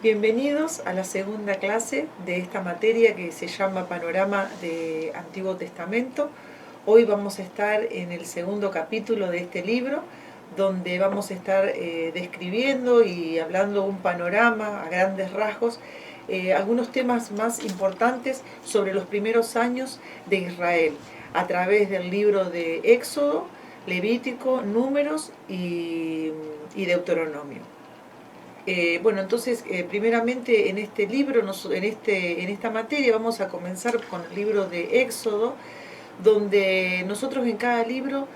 Bienvenidos a la segunda clase de esta materia que se llama Panorama de Antiguo Testamento. Hoy vamos a estar en el segundo capítulo de este libro, donde vamos a estar describiendo y hablando un panorama a grandes rasgos, algunos temas más importantes sobre los primeros años de Israel, a través del libro de Éxodo, Levítico, Números y Deuteronomio. Entonces, primeramente en este libro, en esta materia, vamos a comenzar con el libro de Éxodo, donde nosotros en cada libro,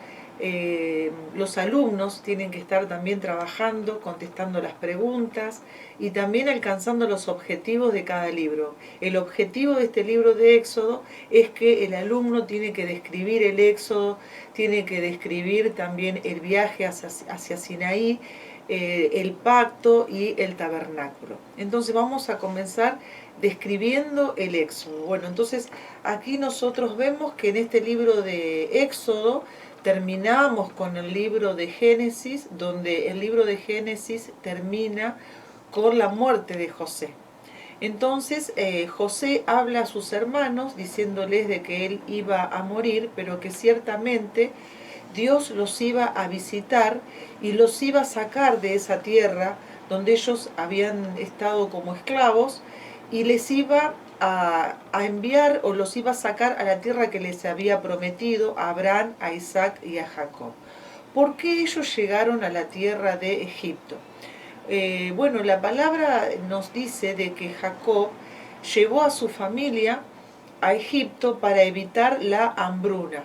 los alumnos tienen que estar también trabajando, contestando las preguntas y también alcanzando los objetivos de cada libro. El objetivo de este libro de Éxodo es que el alumno tiene que describir el Éxodo, tiene que describir también el viaje hacia Sinaí, el pacto y el tabernáculo. Entonces vamos a comenzar describiendo el Éxodo. Bueno, entonces aquí nosotros vemos que en este libro de Éxodo terminamos con el libro de Génesis, donde el libro de Génesis termina con la muerte de José. Entonces José habla a sus hermanos diciéndoles de que él iba a morir, pero que ciertamente Dios los iba a visitar y los iba a sacar de esa tierra donde ellos habían estado como esclavos y les iba a enviar o los iba a sacar a la tierra que les había prometido a Abraham, a Isaac y a Jacob. ¿Por qué ellos llegaron a la tierra de Egipto? La palabra nos dice de que Jacob llevó a su familia a Egipto para evitar la hambruna,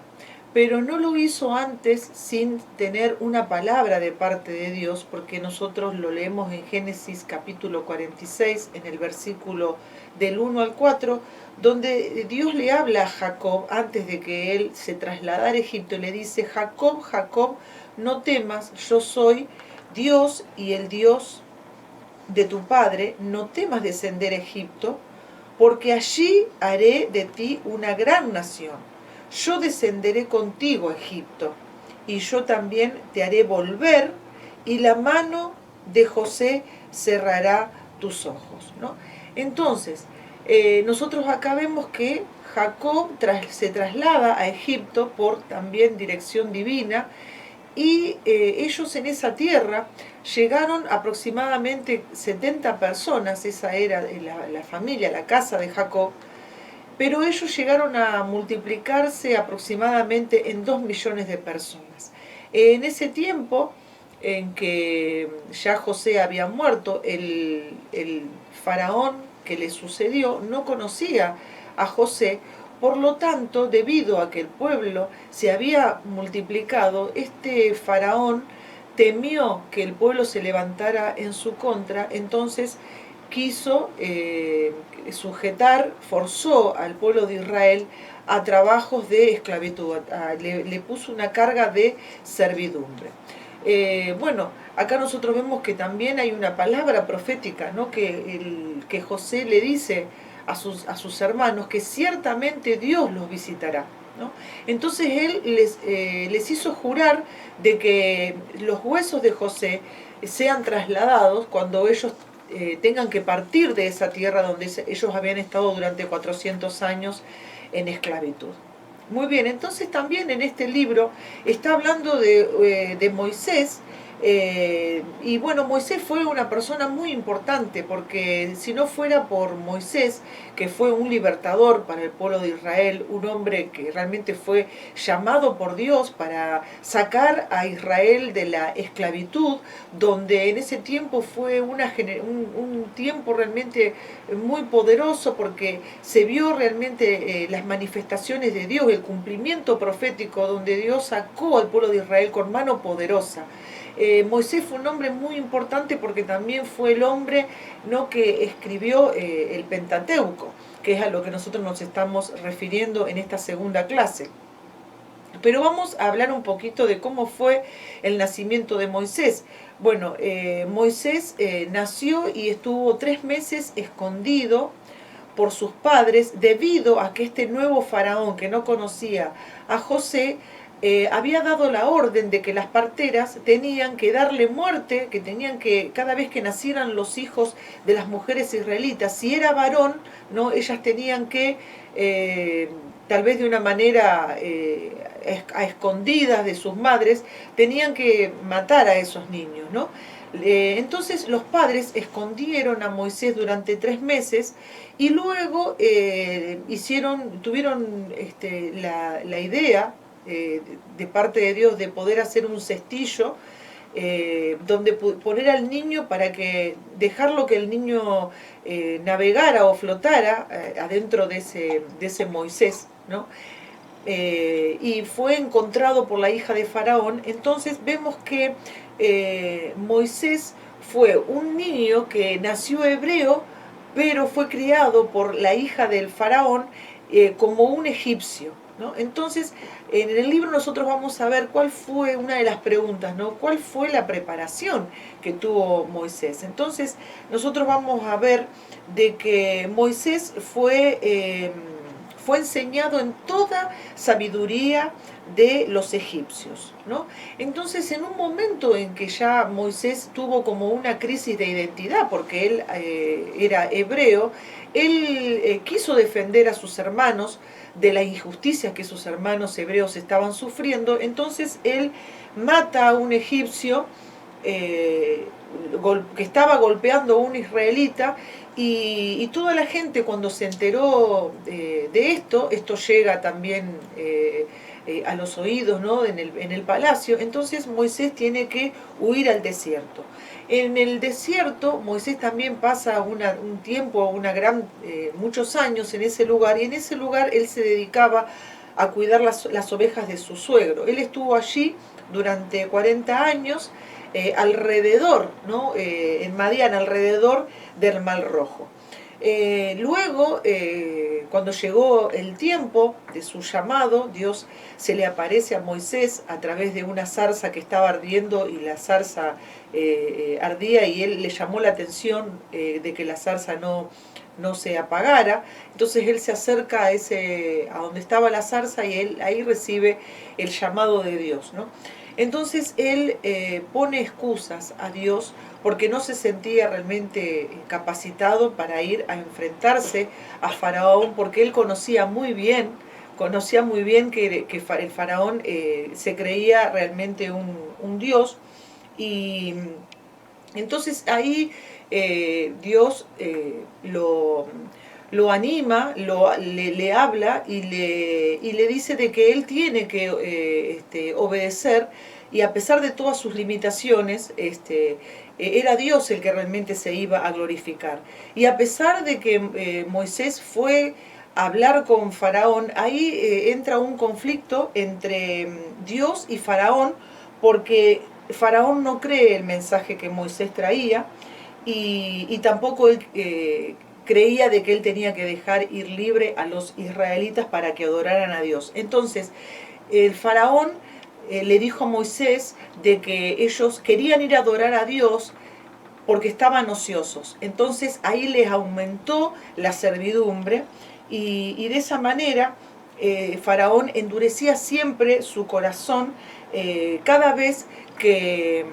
pero no lo hizo antes sin tener una palabra de parte de Dios, porque nosotros lo leemos en Génesis capítulo 46, en el versículo del 1 al 4, donde Dios le habla a Jacob antes de que él se trasladara a Egipto, y le dice: Jacob, Jacob, no temas, yo soy Dios y el Dios de tu padre, no temas descender a Egipto, porque allí haré de ti una gran nación. Yo descenderé contigo a Egipto, y yo también te haré volver, y la mano de José cerrará tus ojos, ¿no? Entonces, nosotros acá vemos que Jacob se traslada a Egipto por también dirección divina, y ellos en esa tierra llegaron aproximadamente 70 personas, esa era la familia, la casa de Jacob, pero ellos llegaron a multiplicarse aproximadamente en 2 millones de personas. En ese tiempo en que ya José había muerto, el faraón que le sucedió no conocía a José. Por lo tanto, debido a que el pueblo se había multiplicado, este faraón temió que el pueblo se levantara en su contra, entonces quiso forzó al pueblo de Israel a trabajos de esclavitud, le puso una carga de servidumbre. Acá nosotros vemos que también hay una palabra profética, ¿no? que José le dice a sus hermanos que ciertamente Dios los visitará, ¿no? Entonces él les hizo jurar de que los huesos de José sean trasladados cuando ellos tengan que partir de esa tierra donde ellos habían estado durante 400 años en esclavitud. Muy bien, entonces también en este libro está hablando de Moisés. Moisés fue una persona muy importante, porque si no fuera por Moisés, que fue un libertador para el pueblo de Israel, un hombre que realmente fue llamado por Dios para sacar a Israel de la esclavitud, donde en ese tiempo fue un tiempo realmente muy poderoso, porque se vio realmente las manifestaciones de Dios, el cumplimiento profético, donde Dios sacó al pueblo de Israel con mano poderosa. Moisés fue un hombre muy importante porque también fue el hombre, ¿no?, que escribió el Pentateuco, que es a lo que nosotros nos estamos refiriendo en esta segunda clase. Pero vamos a hablar un poquito de cómo fue el nacimiento de Moisés. Moisés nació y estuvo 3 meses escondido por sus padres, debido a que este nuevo faraón, que no conocía a José, había dado la orden de que las parteras tenían que darle muerte, que tenían que, cada vez que nacieran los hijos de las mujeres israelitas, si era varón, ¿no? Ellas tenían que, tal vez de una manera a escondidas de sus madres, tenían que matar a esos niños, ¿no? Entonces los padres escondieron a Moisés durante 3 meses y luego tuvieron la idea de parte de Dios de poder hacer un cestillo donde poner al niño para que dejarlo que el niño navegara o flotara adentro de ese Moisés, ¿no? Y fue encontrado por la hija de Faraón. Entonces vemos que Moisés fue un niño que nació hebreo, pero fue criado por la hija del Faraón como un egipcio, ¿no? Entonces, en el libro nosotros vamos a ver cuál fue una de las preguntas, ¿no? ¿Cuál fue la preparación que tuvo Moisés? Entonces, nosotros vamos a ver de que Moisés fue enseñado en toda sabiduría de los egipcios, ¿no? Entonces, en un momento en que ya Moisés tuvo como una crisis de identidad, porque él era hebreo, él quiso defender a sus hermanos de la injusticia que sus hermanos hebreos estaban sufriendo. Entonces él mata a un egipcio que estaba golpeando a un israelita, y toda la gente, cuando se enteró de esto llega también a los oídos, ¿no? en el palacio. Entonces Moisés tiene que huir al desierto. En el desierto Moisés también pasa un tiempo, muchos años en ese lugar, y en ese lugar él se dedicaba a cuidar las ovejas de su suegro. Él estuvo allí durante 40 años alrededor, ¿no? En Madián, alrededor del Mar Rojo. Luego, cuando llegó el tiempo de su llamado, Dios se le aparece a Moisés a través de una zarza que estaba ardiendo, y la zarza ardía, y él le llamó la atención de que la zarza no se apagara. Entonces él se acerca a donde estaba la zarza, y él ahí recibe el llamado de Dios, ¿no? Entonces él pone excusas a Dios porque no se sentía realmente capacitado para ir a enfrentarse a Faraón, porque él conocía muy bien que el Faraón se creía realmente un Dios. Y entonces ahí Dios lo anima, le habla y le dice de que él tiene que obedecer, y a pesar de todas sus limitaciones, era Dios el que realmente se iba a glorificar. Y a pesar de que Moisés fue a hablar con Faraón, ahí entra un conflicto entre Dios y Faraón, porque Faraón no cree el mensaje que Moisés traía, y tampoco él creía de que él tenía que dejar ir libre a los israelitas para que adoraran a Dios. Entonces, el Faraón le dijo a Moisés de que ellos querían ir a adorar a Dios porque estaban ociosos. Entonces ahí les aumentó la servidumbre, y de esa manera Faraón endurecía siempre su corazón cada vez que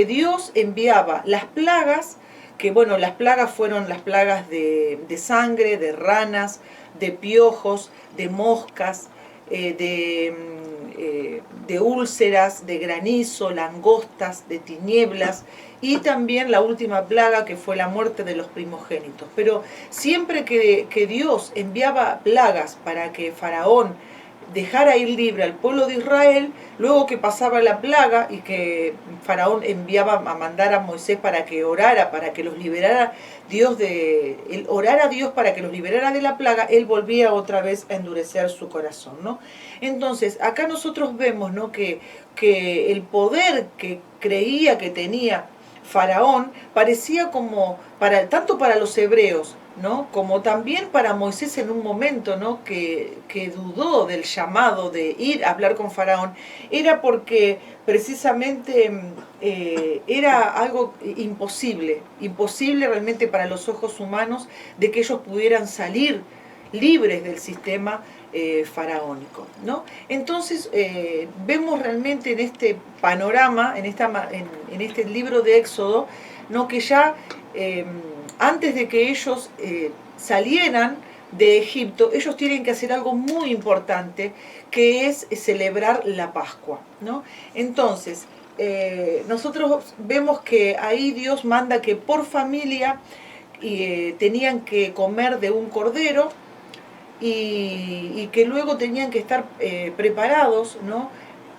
Dios enviaba las plagas, que bueno, las plagas fueron las plagas de sangre, de ranas, de piojos, de moscas, de úlceras, de granizo, langostas, de tinieblas, y también la última plaga, que fue la muerte de los primogénitos. Pero siempre que Dios enviaba plagas para que Faraón dejara ir libre al pueblo de Israel, luego que pasaba la plaga y que Faraón enviaba a mandar a Moisés para que orara, para que los liberara, él orara a Dios para que los liberara de la plaga, él volvía otra vez a endurecer su corazón, ¿no? Entonces, acá nosotros vemos, ¿no?, que el poder que creía que tenía Faraón parecía como, tanto para los hebreos, ¿no?, como también para Moisés en un momento, ¿no?, que dudó del llamado de ir a hablar con Faraón, era porque precisamente era algo imposible realmente para los ojos humanos, de que ellos pudieran salir libres del sistema faraónico, ¿no? Entonces vemos realmente en este panorama, en este libro de Éxodo, ¿no? Que ya antes de que ellos salieran de Egipto, ellos tienen que hacer algo muy importante, que es celebrar la Pascua, ¿no? Entonces, nosotros vemos que ahí Dios manda que por familia tenían que comer de un cordero y que luego tenían que estar preparados, ¿no?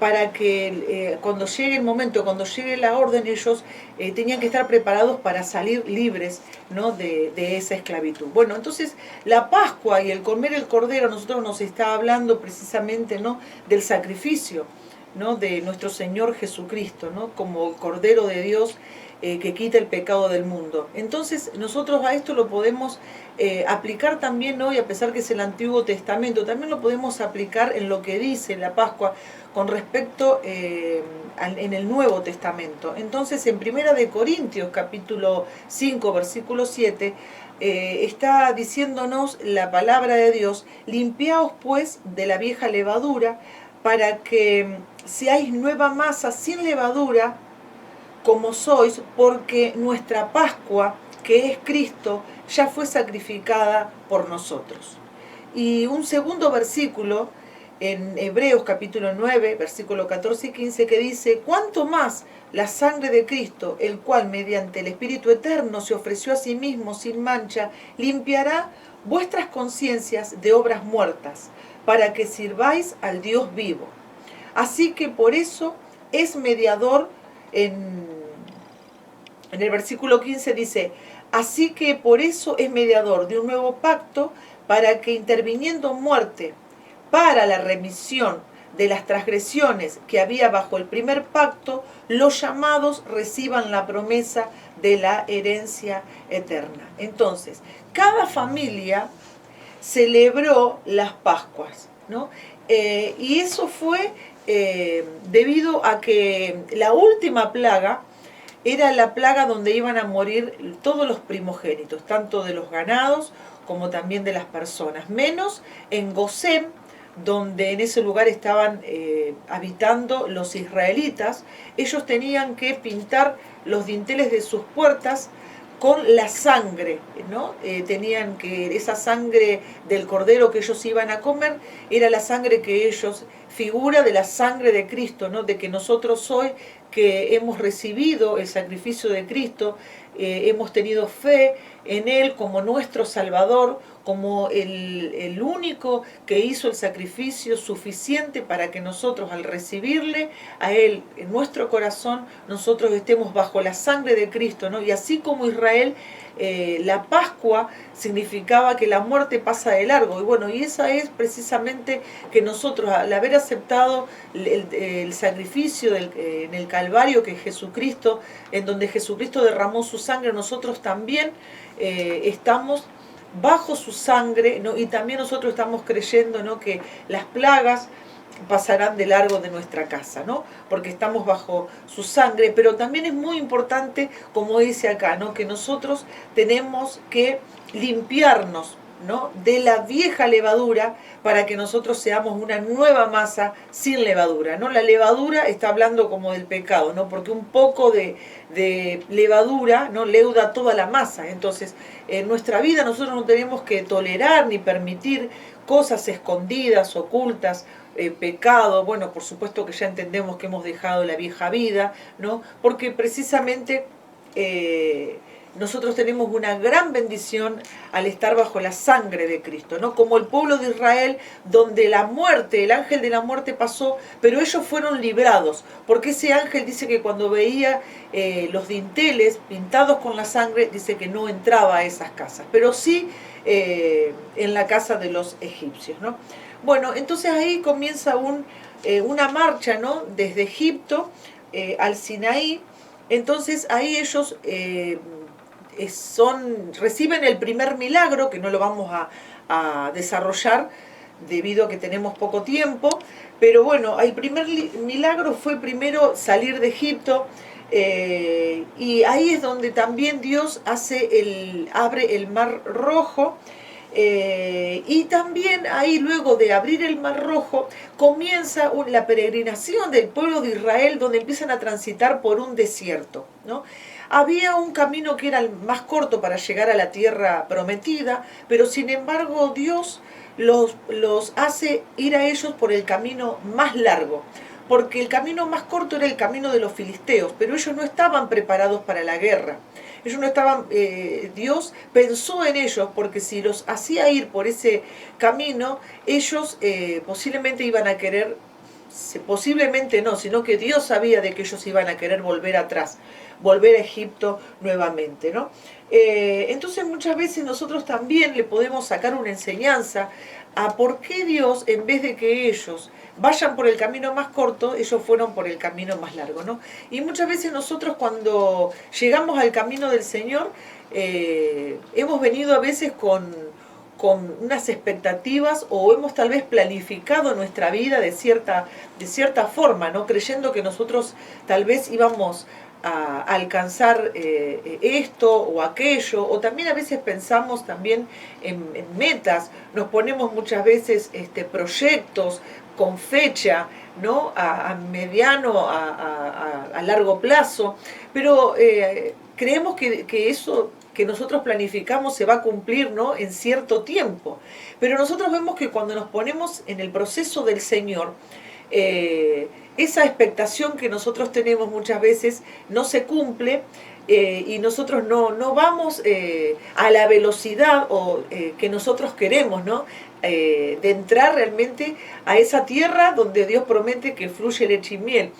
Para que cuando llegue el momento, cuando llegue la orden, ellos tenían que estar preparados para salir libres, ¿no? de esa esclavitud. Bueno, entonces la Pascua y el comer el cordero, nosotros nos está hablando precisamente, ¿no? del sacrificio, ¿no? de nuestro Señor Jesucristo, ¿no? como el Cordero de Dios que quita el pecado del mundo. Entonces nosotros a esto lo podemos aplicar también hoy, a pesar que es el Antiguo Testamento, también lo podemos aplicar en lo que dice la Pascua con respecto en el Nuevo Testamento. Entonces en Primera de Corintios capítulo 5 versículo 7 está diciéndonos la palabra de Dios: limpiaos pues de la vieja levadura, para que seáis nueva masa sin levadura, como sois, porque nuestra Pascua, que es Cristo, ya fue sacrificada por nosotros. Y un segundo versículo en Hebreos capítulo 9, versículo 14 y 15, que dice: cuánto más la sangre de Cristo, el cual mediante el Espíritu Eterno se ofreció a sí mismo sin mancha, limpiará vuestras conciencias de obras muertas, para que sirváis al Dios vivo. Así que por eso es mediador. En el versículo 15 dice: así que por eso es mediador de un nuevo pacto, para que interviniendo muerte para la remisión de las transgresiones que había bajo el primer pacto, los llamados reciban la promesa de la herencia eterna. Entonces, cada familia celebró las Pascuas, ¿no? Y eso fue debido a que la última plaga era la plaga donde iban a morir todos los primogénitos, tanto de los ganados como también de las personas, menos en Gosén, donde en ese lugar estaban habitando los israelitas. Ellos tenían que pintar los dinteles de sus puertas con la sangre, ¿no? Tenían que, esa sangre del cordero que ellos iban a comer, era la sangre que ellos, figura de la sangre de Cristo, ¿no? De que nosotros hoy, que hemos recibido el sacrificio de Cristo, hemos tenido fe en Él como nuestro Salvador, como el único que hizo el sacrificio suficiente para que nosotros, al recibirle a Él en nuestro corazón, nosotros estemos bajo la sangre de Cristo, ¿no? Y así como Israel, la Pascua significaba que la muerte pasa de largo. Y bueno, y esa es precisamente que nosotros, al haber aceptado el sacrificio en el Calvario, que Jesucristo, en donde Jesucristo derramó su sangre, nosotros también estamos bajo su sangre, ¿no? Y también nosotros estamos creyendo, ¿no? que las plagas pasarán de largo de nuestra casa, ¿no? Porque estamos bajo su sangre. Pero también es muy importante, como dice acá, ¿no? que nosotros tenemos que limpiarnos, ¿no? de la vieja levadura, para que nosotros seamos una nueva masa sin levadura, ¿no? La levadura está hablando como del pecado, ¿no? Porque un poco de levadura, ¿no? leuda toda la masa. Entonces, en nuestra vida nosotros no tenemos que tolerar ni permitir cosas escondidas, ocultas, pecado. Bueno, por supuesto que ya entendemos que hemos dejado la vieja vida, ¿no? Porque precisamente nosotros tenemos una gran bendición al estar bajo la sangre de Cristo, ¿no? Como el pueblo de Israel, donde la muerte, el ángel de la muerte pasó, pero ellos fueron librados, porque ese ángel dice que cuando veía los dinteles pintados con la sangre, dice que no entraba a esas casas, pero sí en la casa de los egipcios, ¿no? Bueno, entonces ahí comienza una marcha, ¿no? Desde Egipto al Sinaí. Entonces ahí ellos reciben el primer milagro, que no lo vamos a desarrollar debido a que tenemos poco tiempo, pero bueno, el primer milagro fue primero salir de Egipto, y ahí es donde también Dios abre el mar rojo, Y también ahí, luego de abrir el Mar Rojo, comienza la peregrinación del pueblo de Israel, donde empiezan a transitar por un desierto, ¿no? Había un camino que era el más corto para llegar a la tierra prometida, pero sin embargo Dios los hace ir a ellos por el camino más largo, porque el camino más corto era el camino de los filisteos, pero ellos no estaban preparados para la guerra. Ellos no estaban, Dios pensó en ellos, porque si los hacía ir por ese camino, ellos posiblemente iban a querer, posiblemente no, sino que Dios sabía de que ellos iban a querer volver atrás, volver a Egipto nuevamente, ¿no? Entonces muchas veces nosotros también le podemos sacar una enseñanza a por qué Dios, en vez de que ellos vayan por el camino más corto, ellos fueron por el camino más largo, ¿no? Y muchas veces nosotros, cuando llegamos al camino del Señor, hemos venido a veces con unas expectativas, o hemos tal vez planificado nuestra vida de cierta forma, ¿no? Creyendo que nosotros tal vez íbamos a alcanzar esto o aquello, o también a veces pensamos también en metas, nos ponemos muchas veces proyectos con fecha, ¿no? A mediano, a largo plazo, pero creemos que eso que nosotros planificamos se va a cumplir, ¿no? En cierto tiempo. Pero nosotros vemos que cuando nos ponemos en el proceso del Señor, esa expectación que nosotros tenemos muchas veces no se cumple, y nosotros no vamos a la velocidad que nosotros queremos, ¿no? De entrar realmente a esa tierra donde Dios promete que fluye leche y miel,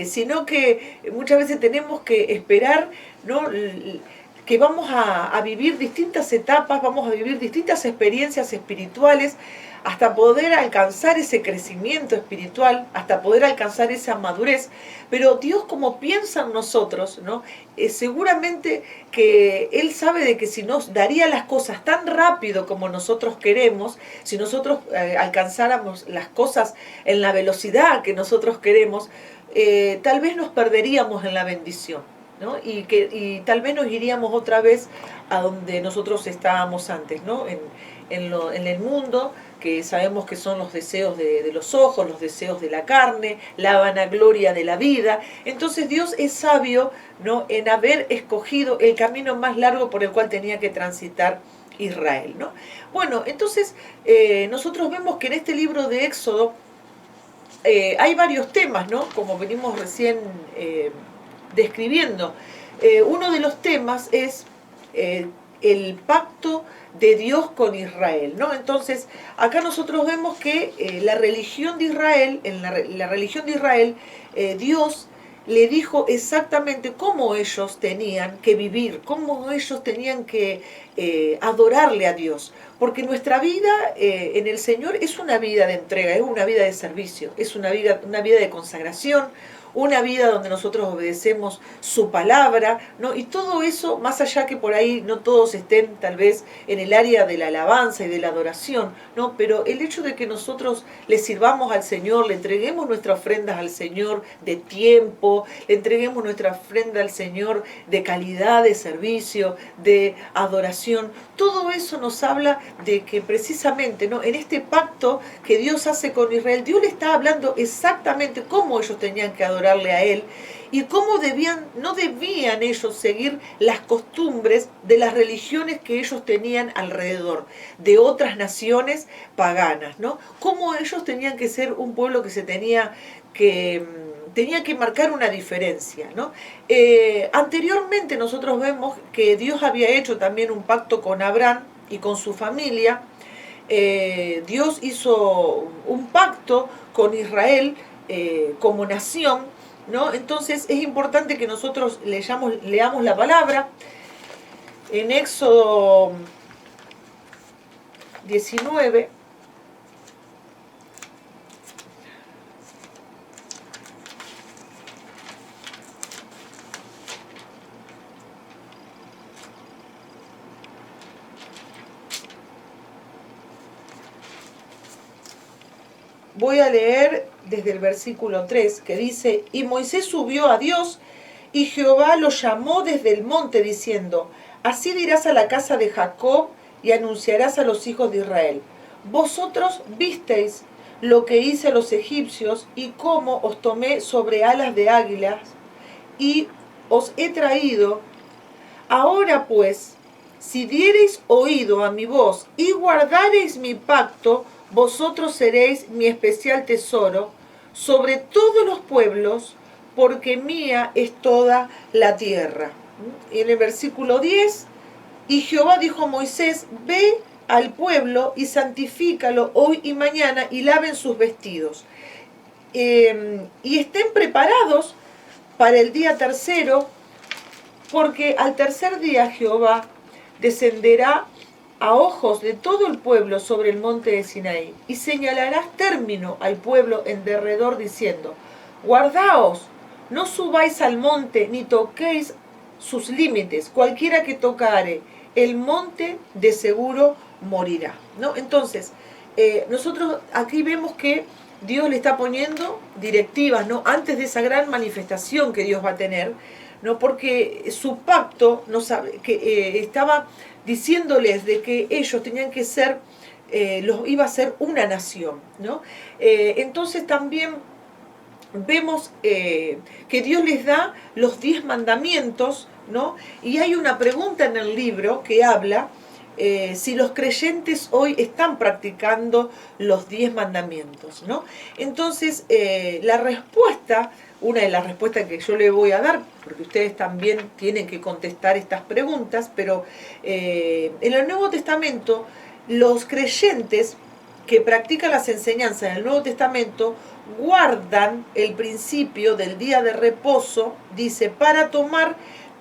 sino que muchas veces tenemos que esperar, ¿no? Que vamos a vivir distintas etapas, vamos a vivir distintas experiencias espirituales, hasta poder alcanzar ese crecimiento espiritual, hasta poder alcanzar esa madurez. Pero Dios, como piensa en nosotros, ¿no? Seguramente que Él sabe de que si nos daría las cosas tan rápido como nosotros queremos, si nosotros alcanzáramos las cosas en la velocidad que nosotros queremos, tal vez nos perderíamos en la bendición, ¿no? Y tal vez nos iríamos otra vez a donde nosotros estábamos antes, ¿no? En el mundo, que sabemos que son los deseos de los ojos, los deseos de la carne, la vanagloria de la vida. Entonces Dios es sabio, ¿no? En haber escogido el camino más largo por el cual tenía que transitar Israel, ¿no? Bueno, entonces nosotros vemos que en este libro de Éxodo hay varios temas, ¿no? Como venimos recién describiendo. Uno de los temas es el pacto de Dios con Israel, ¿no? Entonces, acá nosotros vemos que la religión de Israel, en la religión de Israel, Dios le dijo exactamente cómo ellos tenían que vivir, cómo ellos tenían que adorarle a Dios. Porque nuestra vida en el Señor es una vida de entrega, es una vida de servicio, es una vida de consagración, una vida donde nosotros obedecemos su palabra, ¿no? Y todo eso, más allá que por ahí no todos estén tal vez en el área de la alabanza y de la adoración, ¿no? Pero el hecho de que nosotros le sirvamos al Señor, le entreguemos nuestras ofrendas al Señor de tiempo, le entreguemos nuestra ofrenda al Señor de calidad, de servicio, de adoración, todo eso nos habla de que precisamente, ¿no? En este pacto que Dios hace con Israel, Dios le está hablando exactamente cómo ellos tenían que adorarle a Él, y cómo no debían ellos seguir las costumbres de las religiones que ellos tenían alrededor, de otras naciones paganas, ¿no? Cómo ellos tenían que ser un pueblo que tenía que marcar una diferencia, ¿no? Anteriormente nosotros vemos que Dios había hecho también un pacto con Abraham y con su familia. Dios hizo un pacto con Israel como nación, ¿no? Entonces es importante que nosotros leamos la palabra en Éxodo 19. Voy a leer desde el versículo 3, que dice: y Moisés subió a Dios, y Jehová lo llamó desde el monte, diciendo: así dirás a la casa de Jacob y anunciarás a los hijos de Israel: vosotros visteis lo que hice a los egipcios y cómo os tomé sobre alas de águilas y os he traído. Ahora pues, si diereis oído a mi voz y guardareis mi pacto, vosotros seréis mi especial tesoro sobre todos los pueblos, porque mía es toda la tierra. Y en el versículo 10, y Jehová dijo a Moisés: ve al pueblo y santifícalo hoy y mañana, y laven sus vestidos. Y estén preparados para el día tercero, porque al tercer día Jehová descenderá a ojos de todo el pueblo sobre el monte de Sinaí, y señalarás término al pueblo en derredor, diciendo: guardaos, no subáis al monte, ni toquéis sus límites. Cualquiera que tocare el monte, de seguro morirá, ¿no? Entonces, nosotros aquí vemos que Dios le está poniendo directivas, ¿no? Antes de esa gran manifestación que Dios va a tener, ¿no? Porque su pacto estaba diciéndoles de que ellos tenían que ser, iba a ser una nación, ¿no? Entonces también vemos que Dios les da los 10 mandamientos, ¿no? Y hay una pregunta en el libro que habla si los creyentes hoy están practicando los 10 mandamientos, ¿no? Entonces, la respuesta, una de las respuestas que yo le voy a dar, porque ustedes también tienen que contestar estas preguntas, pero en el Nuevo Testamento, los creyentes que practican las enseñanzas del Nuevo Testamento guardan el principio del día de reposo, dice, para tomar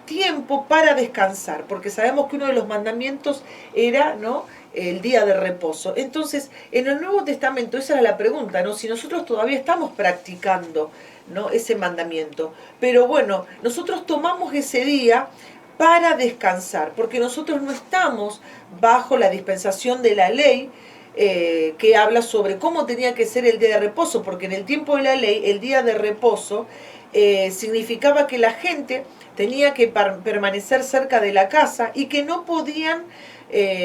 tiempo para descansar, porque sabemos que uno de los mandamientos era, ¿no?, el día de reposo. Entonces, en el Nuevo Testamento esa era la pregunta, ¿no?, si nosotros todavía estamos practicando, ¿no?, ese mandamiento. Pero bueno, nosotros tomamos ese día para descansar, porque nosotros no estamos bajo la dispensación de la ley, que habla sobre cómo tenía que ser el día de reposo, porque en el tiempo de la ley el día de reposo significaba que la gente tenía que permanecer cerca de la casa y que no podían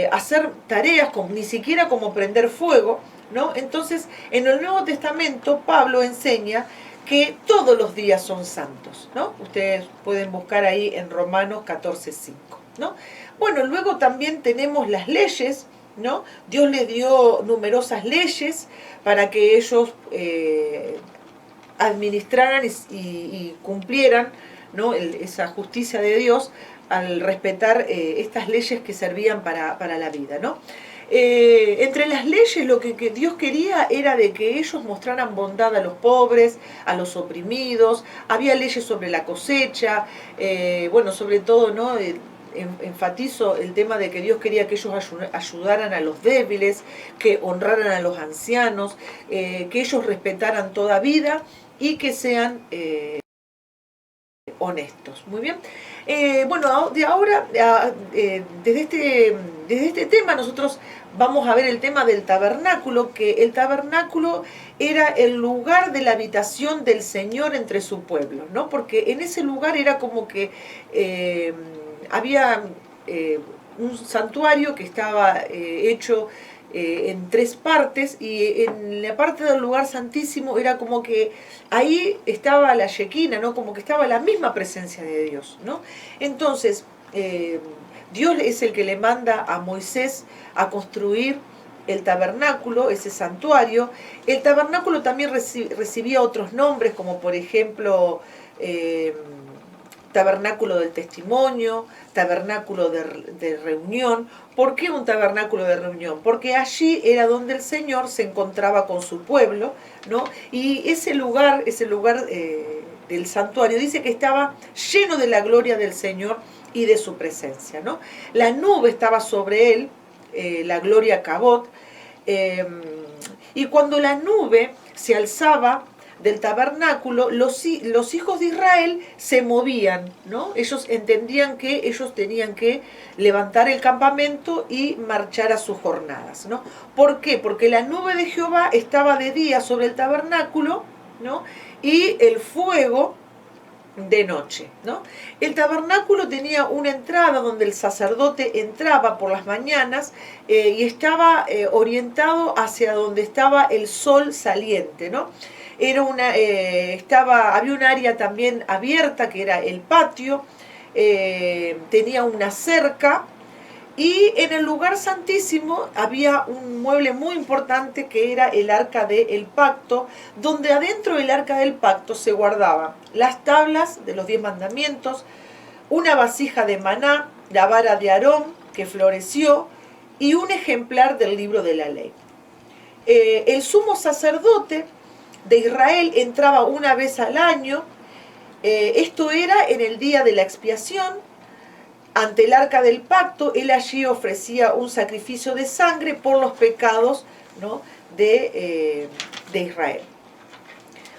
hacer tareas ni siquiera como prender fuego, ¿no? Entonces, en el Nuevo Testamento Pablo enseña que todos los días son santos, ¿no? Ustedes pueden buscar ahí en Romanos 14:5, ¿no? Bueno, luego también tenemos las leyes, ¿no? Dios les dio numerosas leyes para que ellos administraran y cumplieran, ¿no?, esa justicia de Dios al respetar estas leyes que servían para la vida, ¿no? Entre las leyes lo que Dios quería era de que ellos mostraran bondad a los pobres, a los oprimidos. Había leyes sobre la cosecha, bueno, sobre todo, ¿no?, enfatizo el tema de que Dios quería que ellos ayudaran a los débiles, que honraran a los ancianos, que ellos respetaran toda vida y que sean honestos. Muy bien. Bueno, de ahora, desde este tema nosotros vamos a ver el tema del tabernáculo, que el tabernáculo era el lugar de la habitación del Señor entre su pueblo, ¿no? Porque en ese lugar era como que había un santuario que estaba hecho en 3 partes, y en la parte del lugar santísimo era como que ahí estaba la Shekinah, ¿no?, como que estaba la misma presencia de Dios, ¿no? Entonces, Dios es el que le manda a Moisés a construir el tabernáculo, ese santuario. El tabernáculo también recibía otros nombres, como por ejemplo tabernáculo del testimonio, tabernáculo de reunión. ¿Por qué un tabernáculo de reunión? Porque allí era donde el Señor se encontraba con su pueblo, ¿no? Y ese lugar del santuario dice que estaba lleno de la gloria del Señor y de su presencia, ¿no? La nube estaba sobre él, la gloria Cabot, y cuando la nube se alzaba del tabernáculo, los hijos de Israel se movían, ¿no? Ellos entendían que ellos tenían que levantar el campamento y marchar a sus jornadas, ¿no? ¿Por qué? Porque la nube de Jehová estaba de día sobre el tabernáculo, ¿no? Y el fuego de noche, ¿no? El tabernáculo tenía una entrada donde el sacerdote entraba por las mañanas y estaba orientado hacia donde estaba el sol saliente, ¿no? Era había un área también abierta que era el patio, tenía una cerca. Y en el lugar santísimo había un mueble muy importante que era el arca del pacto, donde adentro del arca del pacto se guardaban las tablas de los 10 mandamientos, una vasija de maná, la vara de Aarón que floreció y un ejemplar del libro de la ley. El sumo sacerdote de Israel entraba una vez al año, esto era en el día de la expiación. Ante el arca del pacto, él allí ofrecía un sacrificio de sangre por los pecados, ¿no?, de Israel.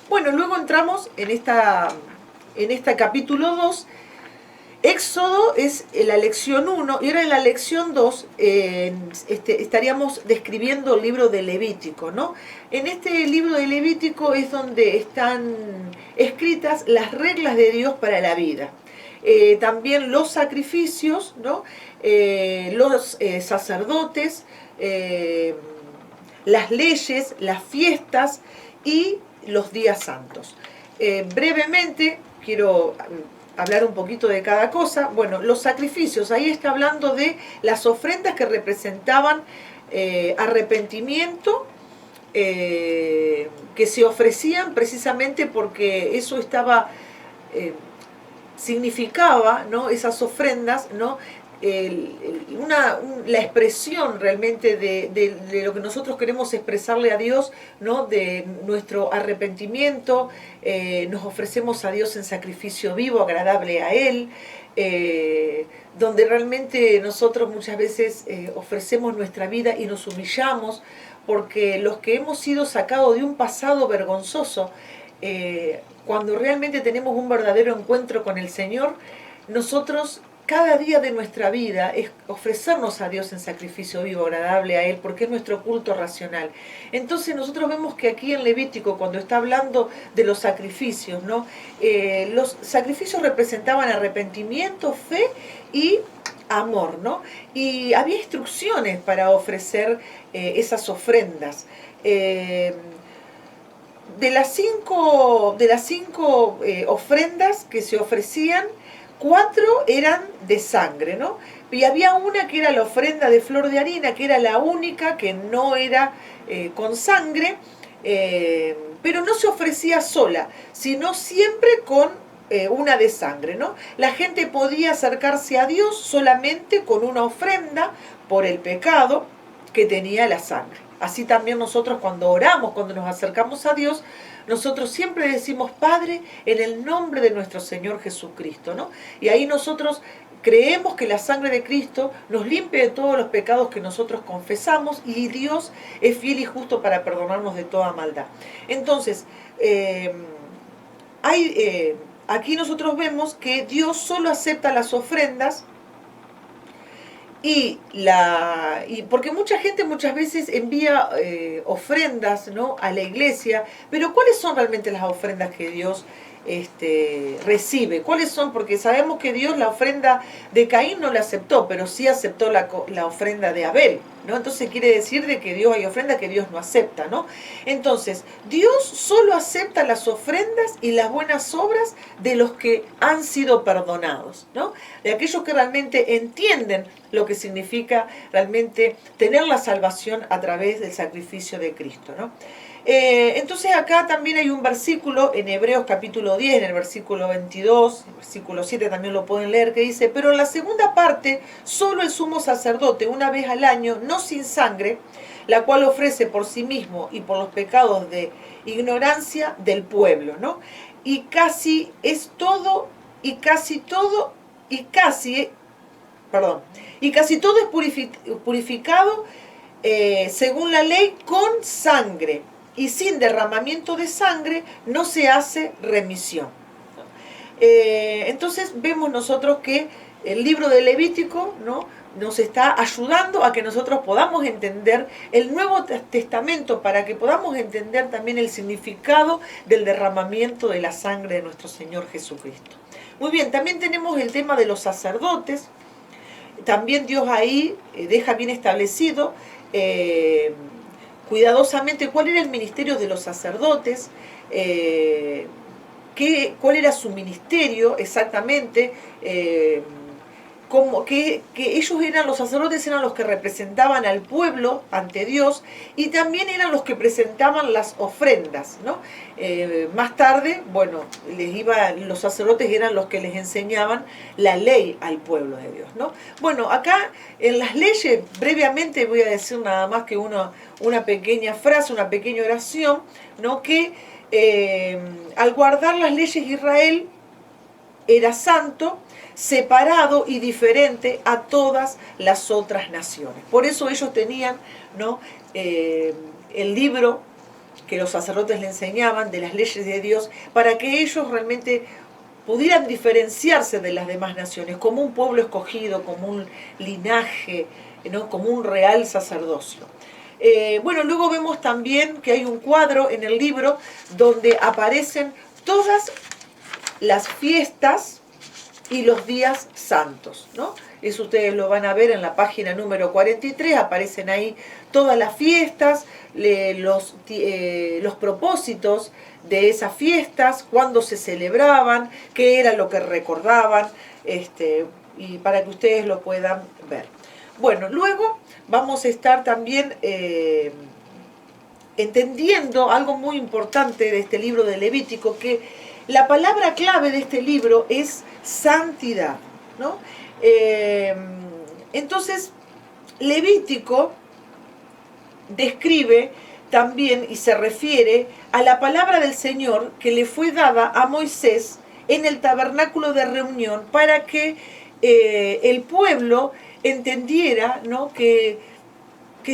Bueno, luego entramos en esta capítulo 2. Éxodo es la lección 1 y ahora en la lección 2 estaríamos describiendo el libro de Levítico, ¿no? En este libro de Levítico es donde están escritas las reglas de Dios para la vida. También los sacrificios, ¿no? Los sacerdotes, las leyes, las fiestas y los días santos. Brevemente quiero hablar un poquito de cada cosa. Bueno, los sacrificios, ahí está hablando de las ofrendas que representaban arrepentimiento, que se ofrecían precisamente porque eso estaba... significaba, ¿no?, esas ofrendas, ¿no?, la expresión realmente de lo que nosotros queremos expresarle a Dios, ¿no?, de nuestro arrepentimiento. Nos ofrecemos a Dios en sacrificio vivo, agradable a Él, donde realmente nosotros muchas veces ofrecemos nuestra vida y nos humillamos, porque los que hemos sido sacados de un pasado vergonzoso, cuando realmente tenemos un verdadero encuentro con el Señor, nosotros cada día de nuestra vida es ofrecernos a Dios en sacrificio vivo, agradable a Él, porque es nuestro culto racional. Entonces nosotros vemos que aquí en Levítico, cuando está hablando de los sacrificios, ¿no?, los sacrificios representaban arrepentimiento, fe y amor, ¿no? Y había instrucciones para ofrecer esas ofrendas. De las cinco ofrendas que se ofrecían, 4 eran de sangre, ¿no? Y había una que era la ofrenda de flor de harina, que era la única que no era con sangre, pero no se ofrecía sola, sino siempre con una de sangre, ¿no? La gente podía acercarse a Dios solamente con una ofrenda por el pecado que tenía la sangre. Así también nosotros cuando oramos, cuando nos acercamos a Dios, nosotros siempre decimos, Padre, en el nombre de nuestro Señor Jesucristo, ¿no? Y ahí nosotros creemos que la sangre de Cristo nos limpia de todos los pecados que nosotros confesamos y Dios es fiel y justo para perdonarnos de toda maldad. Entonces, aquí nosotros vemos que Dios solo acepta las ofrendas y porque mucha gente muchas veces envía ofrendas, ¿no?, a la iglesia, pero ¿cuáles son realmente las ofrendas que Dios recibe? ¿Cuáles son? Porque sabemos que Dios la ofrenda de Caín no la aceptó, pero sí aceptó la ofrenda de Abel, ¿no? Entonces quiere decir de que Dios hay ofrendas que Dios no acepta, ¿no? Entonces, Dios solo acepta las ofrendas y las buenas obras de los que han sido perdonados, ¿no? De aquellos que realmente entienden lo que significa realmente tener la salvación a través del sacrificio de Cristo, ¿no? Entonces acá también hay un versículo en Hebreos capítulo 10, en el versículo 22, el versículo 7 también lo pueden leer, que dice, pero en la segunda parte, solo el sumo sacerdote una vez al año, no sin sangre, la cual ofrece por sí mismo y por los pecados de ignorancia del pueblo, ¿no? Y casi todo es purificado según la ley con sangre, y sin derramamiento de sangre no se hace remisión. Entonces vemos nosotros que el libro de Levítico, ¿no?, nos está ayudando a que nosotros podamos entender el Nuevo Testamento, para que podamos entender también el significado del derramamiento de la sangre de nuestro Señor Jesucristo. Muy bien, también tenemos el tema de los sacerdotes. También Dios ahí deja bien establecido cuidadosamente cuál era el ministerio de los sacerdotes, cuál era su ministerio exactamente, que ellos eran, los sacerdotes eran los que representaban al pueblo ante Dios, y también eran los que presentaban las ofrendas, ¿no? Más tarde, bueno, los sacerdotes eran los que les enseñaban la ley al pueblo de Dios, ¿no? Bueno, acá en las leyes, brevemente voy a decir nada más que una pequeña frase, una pequeña oración, ¿no? Que al guardar las leyes Israel era santo, separado y diferente a todas las otras naciones. Por eso ellos tenían, ¿no? El libro que los sacerdotes le enseñaban de las leyes de Dios, para que ellos realmente pudieran diferenciarse de las demás naciones, como un pueblo escogido, como un linaje, ¿no? Como un real sacerdocio. Bueno, luego vemos también que hay un cuadro en el libro donde aparecen todas las fiestas y los días santos, ¿no? Eso ustedes lo van a ver en la página número 43, aparecen ahí todas las fiestas, los propósitos de esas fiestas, cuándo se celebraban, qué era lo que recordaban, y para que ustedes lo puedan ver. Bueno, luego vamos a estar también entendiendo algo muy importante de este libro de Levítico, que la palabra clave de este libro es santidad, ¿no? Entonces, Levítico describe también y se refiere a la palabra del Señor que le fue dada a Moisés en el tabernáculo de reunión, para que el pueblo entendiera, ¿no? que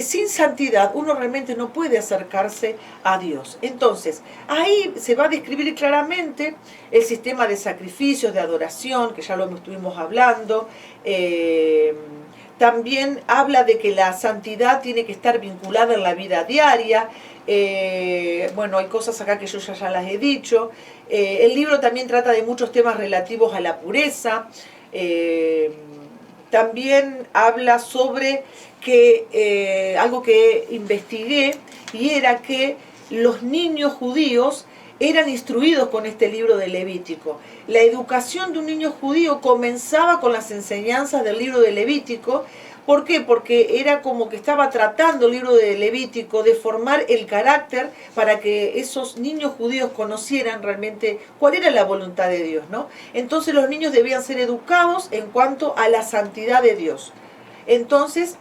sin santidad uno realmente no puede acercarse a Dios. Entonces, ahí se va a describir claramente el sistema de sacrificios, de adoración, que ya lo estuvimos hablando. También habla de que la santidad tiene que estar vinculada en la vida diaria. Bueno, hay cosas acá que yo ya las he dicho. El libro también trata de muchos temas relativos a la pureza. También habla sobre que algo que investigué, y era que los niños judíos eran instruidos con este libro de Levítico. La educación de un niño judío comenzaba con las enseñanzas del libro de Levítico. ¿Por qué? Porque era como que estaba tratando el libro de Levítico de formar el carácter para que esos niños judíos conocieran realmente cuál era la voluntad de Dios, ¿no? Entonces los niños debían ser educados en cuanto a la santidad de Dios. Entonces,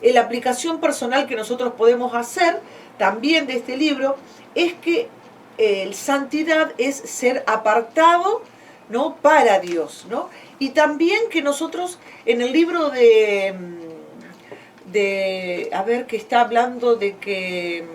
la aplicación personal que nosotros podemos hacer también de este libro es que santidad es ser apartado, ¿no? Para Dios, ¿no? Y también que nosotros en el libro a ver, que está hablando de que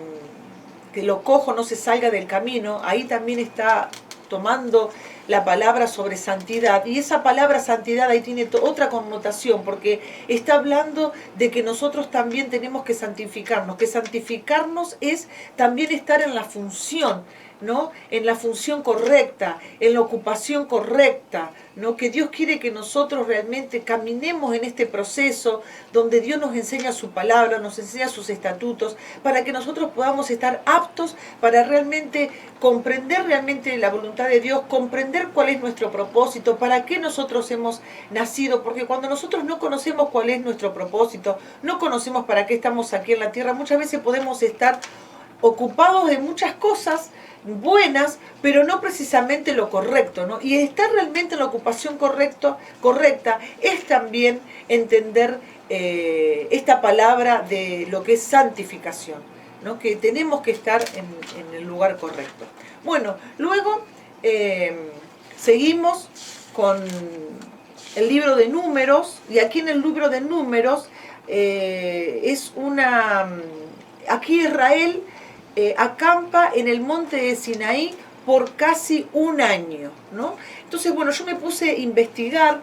lo cojo no se salga del camino, ahí también está tomando la palabra sobre santidad, y esa palabra santidad ahí tiene otra connotación, porque está hablando de que nosotros también tenemos que santificarnos es también estar en la función, ¿no? En la función correcta, en la ocupación correcta, ¿no? Que Dios quiere que nosotros realmente caminemos en este proceso donde Dios nos enseña su palabra, nos enseña sus estatutos, para que nosotros podamos estar aptos para realmente comprender realmente la voluntad de Dios, comprender cuál es nuestro propósito, para qué nosotros hemos nacido, porque cuando nosotros no conocemos cuál es nuestro propósito, no conocemos para qué estamos aquí en la tierra, muchas veces podemos estar ocupados de muchas cosas buenas, pero no precisamente lo correcto, ¿no? Y estar realmente en la ocupación correcta es también entender esta palabra de lo que es santificación, ¿no? Que tenemos que estar en el lugar correcto. Bueno, luego seguimos con el libro de Números, y aquí en el libro de Números aquí Israel acampa en el monte de Sinaí por casi un año, ¿no? Entonces, bueno, yo me puse a investigar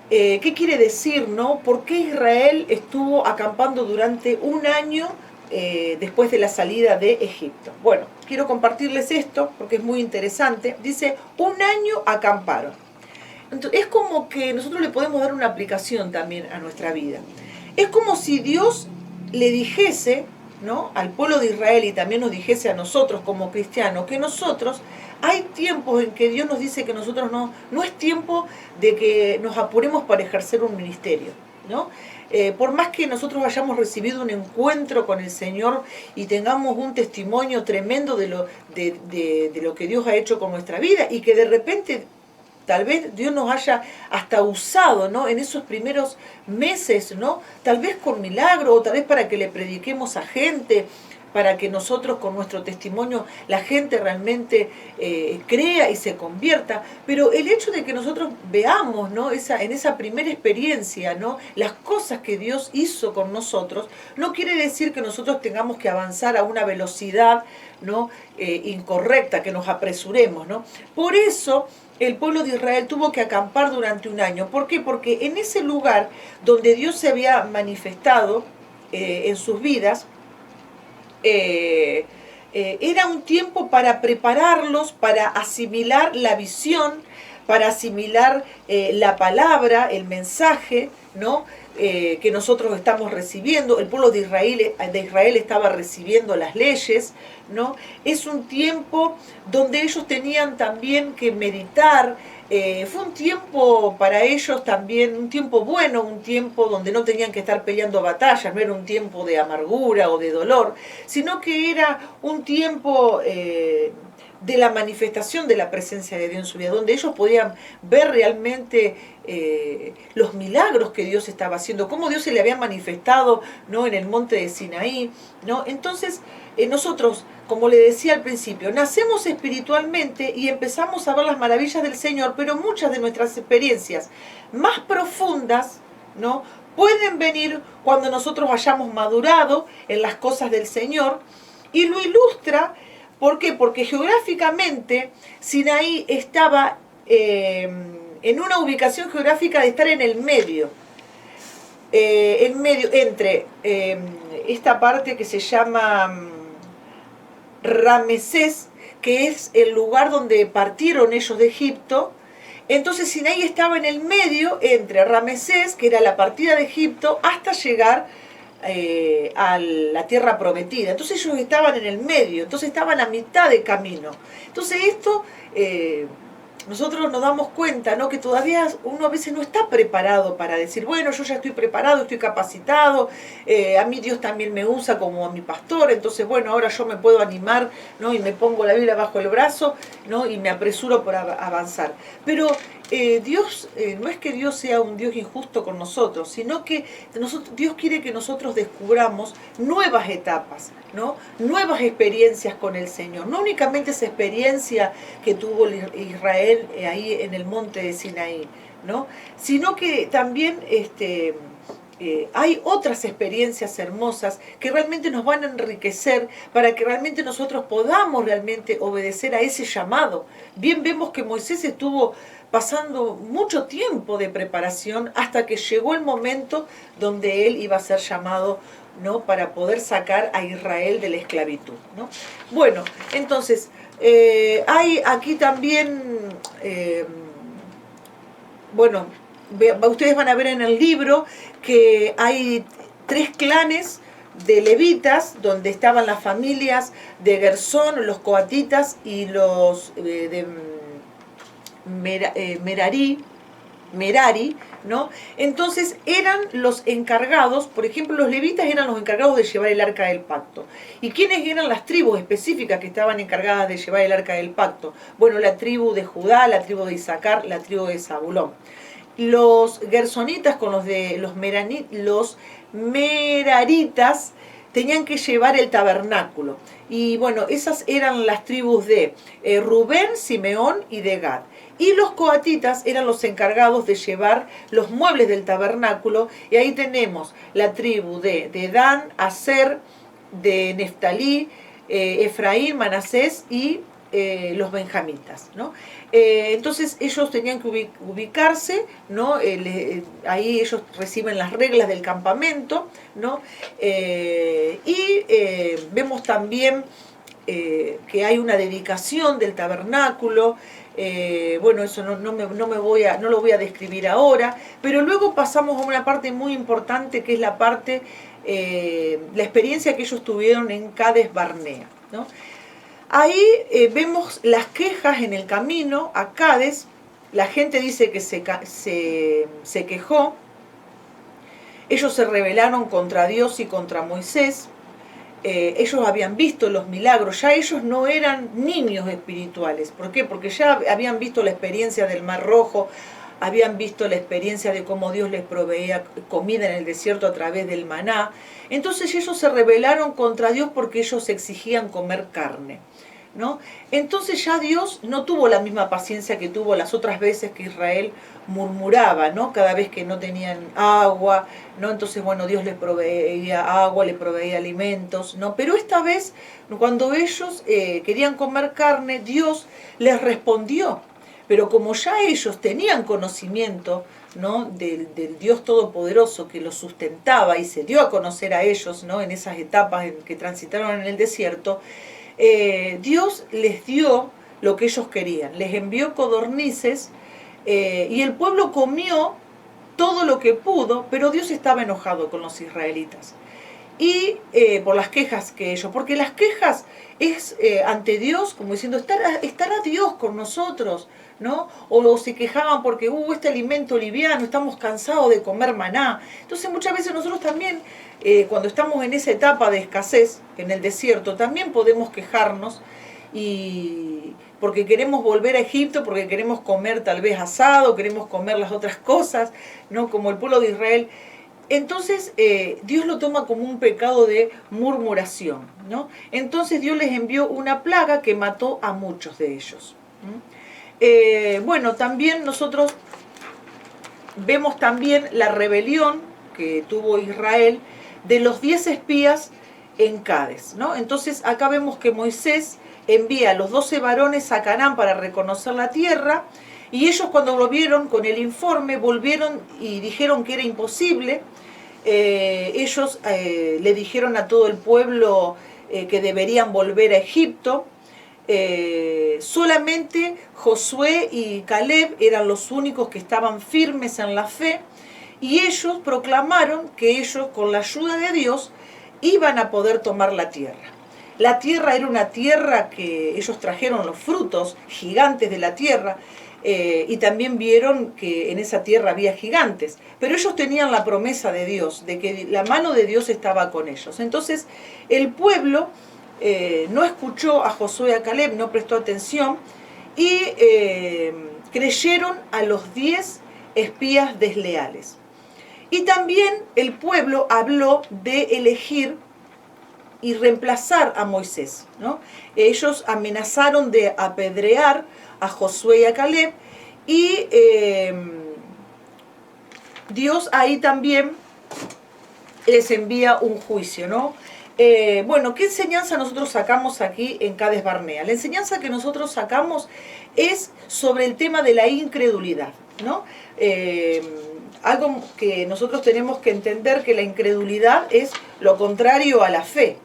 ¿Qué quiere decir, no? ¿Por qué Israel estuvo acampando durante un año después de la salida de Egipto? Bueno, quiero compartirles esto porque es muy interesante. Dice, un año acamparon. Entonces, es como que nosotros le podemos dar una aplicación también a nuestra vida. Es como si Dios le dijese, ¿no?, al pueblo de Israel y también nos dijese a nosotros como cristianos, que nosotros hay tiempos en que Dios nos dice que nosotros no es tiempo de que nos apuremos para ejercer un ministerio, ¿no? Por más que nosotros hayamos recibido un encuentro con el Señor y tengamos un testimonio tremendo de lo que Dios ha hecho con nuestra vida y que de repente tal vez Dios nos haya hasta usado, ¿no?, en esos primeros meses, ¿no?, tal vez con milagro o tal vez para que le prediquemos a gente, para que nosotros con nuestro testimonio la gente realmente crea y se convierta, pero el hecho de que nosotros veamos, ¿no?, en esa primera experiencia, ¿no?, las cosas que Dios hizo con nosotros, no quiere decir que nosotros tengamos que avanzar a una velocidad, ¿no?, incorrecta, que nos apresuremos, ¿no? Por eso el pueblo de Israel tuvo que acampar durante un año. ¿Por qué? Porque en ese lugar donde Dios se había manifestado en sus vidas, era un tiempo para prepararlos, para asimilar la visión, para asimilar la palabra, el mensaje, ¿no?, que nosotros estamos recibiendo. El pueblo de Israel estaba recibiendo las leyes, ¿no? Es un tiempo donde ellos tenían también que meditar. Fue un tiempo para ellos también, un tiempo bueno, un tiempo donde no tenían que estar peleando batallas, no era un tiempo de amargura o de dolor, sino que era un tiempo de la manifestación de la presencia de Dios en su vida, donde ellos podían ver realmente los milagros que Dios estaba haciendo, cómo Dios se le había manifestado, ¿no?, en el monte de Sinaí, ¿no? Entonces, nosotros, como le decía al principio, nacemos espiritualmente y empezamos a ver las maravillas del Señor, pero muchas de nuestras experiencias más profundas, ¿no?, pueden venir cuando nosotros hayamos madurado en las cosas del Señor, y lo ilustra. ¿Por qué? Porque geográficamente Sinaí estaba en una ubicación geográfica de estar en el medio, entre esta parte que se llama Ramesés, que es el lugar donde partieron ellos de Egipto. Entonces Sinaí estaba en el medio entre Ramesés, que era la partida de Egipto, hasta llegar a la tierra prometida. Entonces ellos estaban en el medio, entonces estaban a mitad de camino. Entonces esto, nosotros nos damos cuenta, ¿no?, que todavía uno a veces no está preparado para decir, bueno, yo ya estoy preparado, estoy capacitado, a mí Dios también me usa como a mi pastor, entonces bueno, ahora yo me puedo animar, ¿no?, y me pongo la Biblia bajo el brazo, ¿no?, y me apresuro por avanzar. Pero Dios, no es que Dios sea un Dios injusto con nosotros, sino que Dios quiere que nosotros descubramos nuevas etapas, ¿no?, nuevas experiencias con el Señor. No únicamente esa experiencia que tuvo Israel ahí en el monte de Sinaí, ¿no?, sino que también hay otras experiencias hermosas que realmente nos van a enriquecer para que realmente nosotros podamos realmente obedecer a ese llamado. Bien vemos que Moisés estuvo pasando mucho tiempo de preparación hasta que llegó el momento donde él iba a ser llamado, ¿no?, para poder sacar a Israel de la esclavitud, ¿no? Bueno, entonces, hay aquí también, bueno, ustedes van a ver en el libro que hay 3 clanes de levitas, donde estaban las familias de Gersón, los coatitas y los de Merari, ¿no? Entonces eran los encargados, por ejemplo, los levitas eran los encargados de llevar el arca del pacto. ¿Y quiénes eran las tribus específicas que estaban encargadas de llevar el arca del pacto? Bueno, la tribu de Judá, la tribu de Isaacar, la tribu de Zabulón. Los gersonitas con los meraritas tenían que llevar el tabernáculo. Y bueno, esas eran las tribus de Rubén, Simeón y de Gad. Y los coatitas eran los encargados de llevar los muebles del tabernáculo. Y ahí tenemos la tribu de Dan, Aser, de Neftalí, Efraín, Manasés y los benjamitas, ¿no? Entonces ellos tenían que ubicarse, ¿no? Ahí ellos reciben las reglas del campamento, ¿no? Vemos también que hay una dedicación del tabernáculo. Bueno, eso no lo voy a describir ahora, pero luego pasamos a una parte muy importante que es la parte, la experiencia que ellos tuvieron en Cades Barnea, ¿no? Ahí vemos las quejas en el camino a Cades. La gente dice que se quejó. Ellos se rebelaron contra Dios y contra Moisés. Ellos habían visto los milagros, ya ellos no eran niños espirituales. ¿Por qué? Porque ya habían visto la experiencia del Mar Rojo, habían visto la experiencia de cómo Dios les proveía comida en el desierto a través del maná. Entonces ellos se rebelaron contra Dios porque ellos exigían comer carne, ¿no? Entonces ya Dios no tuvo la misma paciencia que tuvo las otras veces que Israel murmuraba, ¿no? Cada vez que no tenían agua, ¿no? Entonces, bueno, Dios les proveía agua, les proveía alimentos, ¿no? Pero esta vez, cuando ellos querían comer carne, Dios les respondió. Pero como ya ellos tenían conocimiento, ¿no? del Dios Todopoderoso que los sustentaba y se dio a conocer a ellos, ¿no? En esas etapas en que transitaron en el desierto, Dios les dio lo que ellos querían. Les envió codornices y el pueblo comió todo lo que pudo, pero Dios estaba enojado con los israelitas. Y por las quejas que ellos, porque las quejas es ante Dios, como diciendo, estará Dios con nosotros, ¿no? O se quejaban porque este alimento liviano, estamos cansados de comer maná. Entonces muchas veces nosotros también, cuando estamos en esa etapa de escasez, en el desierto, también podemos quejarnos y porque queremos volver a Egipto, porque queremos comer tal vez asado, queremos comer las otras cosas, ¿no? Como el pueblo de Israel. Entonces Dios lo toma como un pecado de murmuración, ¿no? Entonces Dios les envió una plaga que mató a muchos de ellos. Bueno, también nosotros vemos también la rebelión que tuvo Israel de los 10 espías en Cades, ¿no? Entonces acá vemos que Moisés envía a los 12 varones a Canaán para reconocer la tierra, y ellos cuando lo vieron con el informe volvieron y dijeron que era imposible. Ellos le dijeron a todo el pueblo que deberían volver a Egipto. Solamente Josué y Caleb eran los únicos que estaban firmes en la fe, y ellos proclamaron que ellos, con la ayuda de Dios, iban a poder tomar la tierra. La tierra era una tierra que ellos trajeron los frutos gigantes de la tierra, y también vieron que en esa tierra había gigantes, pero ellos tenían la promesa de Dios, de que la mano de Dios estaba con ellos. Entonces el pueblo no escuchó a Josué y a Caleb, no prestó atención, y creyeron a los 10 espías desleales. Y también el pueblo habló de elegir y reemplazar a Moisés, ¿no? Ellos amenazaron de apedrear a Josué y a Caleb, y Dios ahí también les envía un juicio, ¿no? Bueno, ¿qué enseñanza nosotros sacamos aquí en Cades Barnea? La enseñanza que nosotros sacamos es sobre el tema de la incredulidad, ¿no? Algo que nosotros tenemos que entender, que la incredulidad es lo contrario a la fe,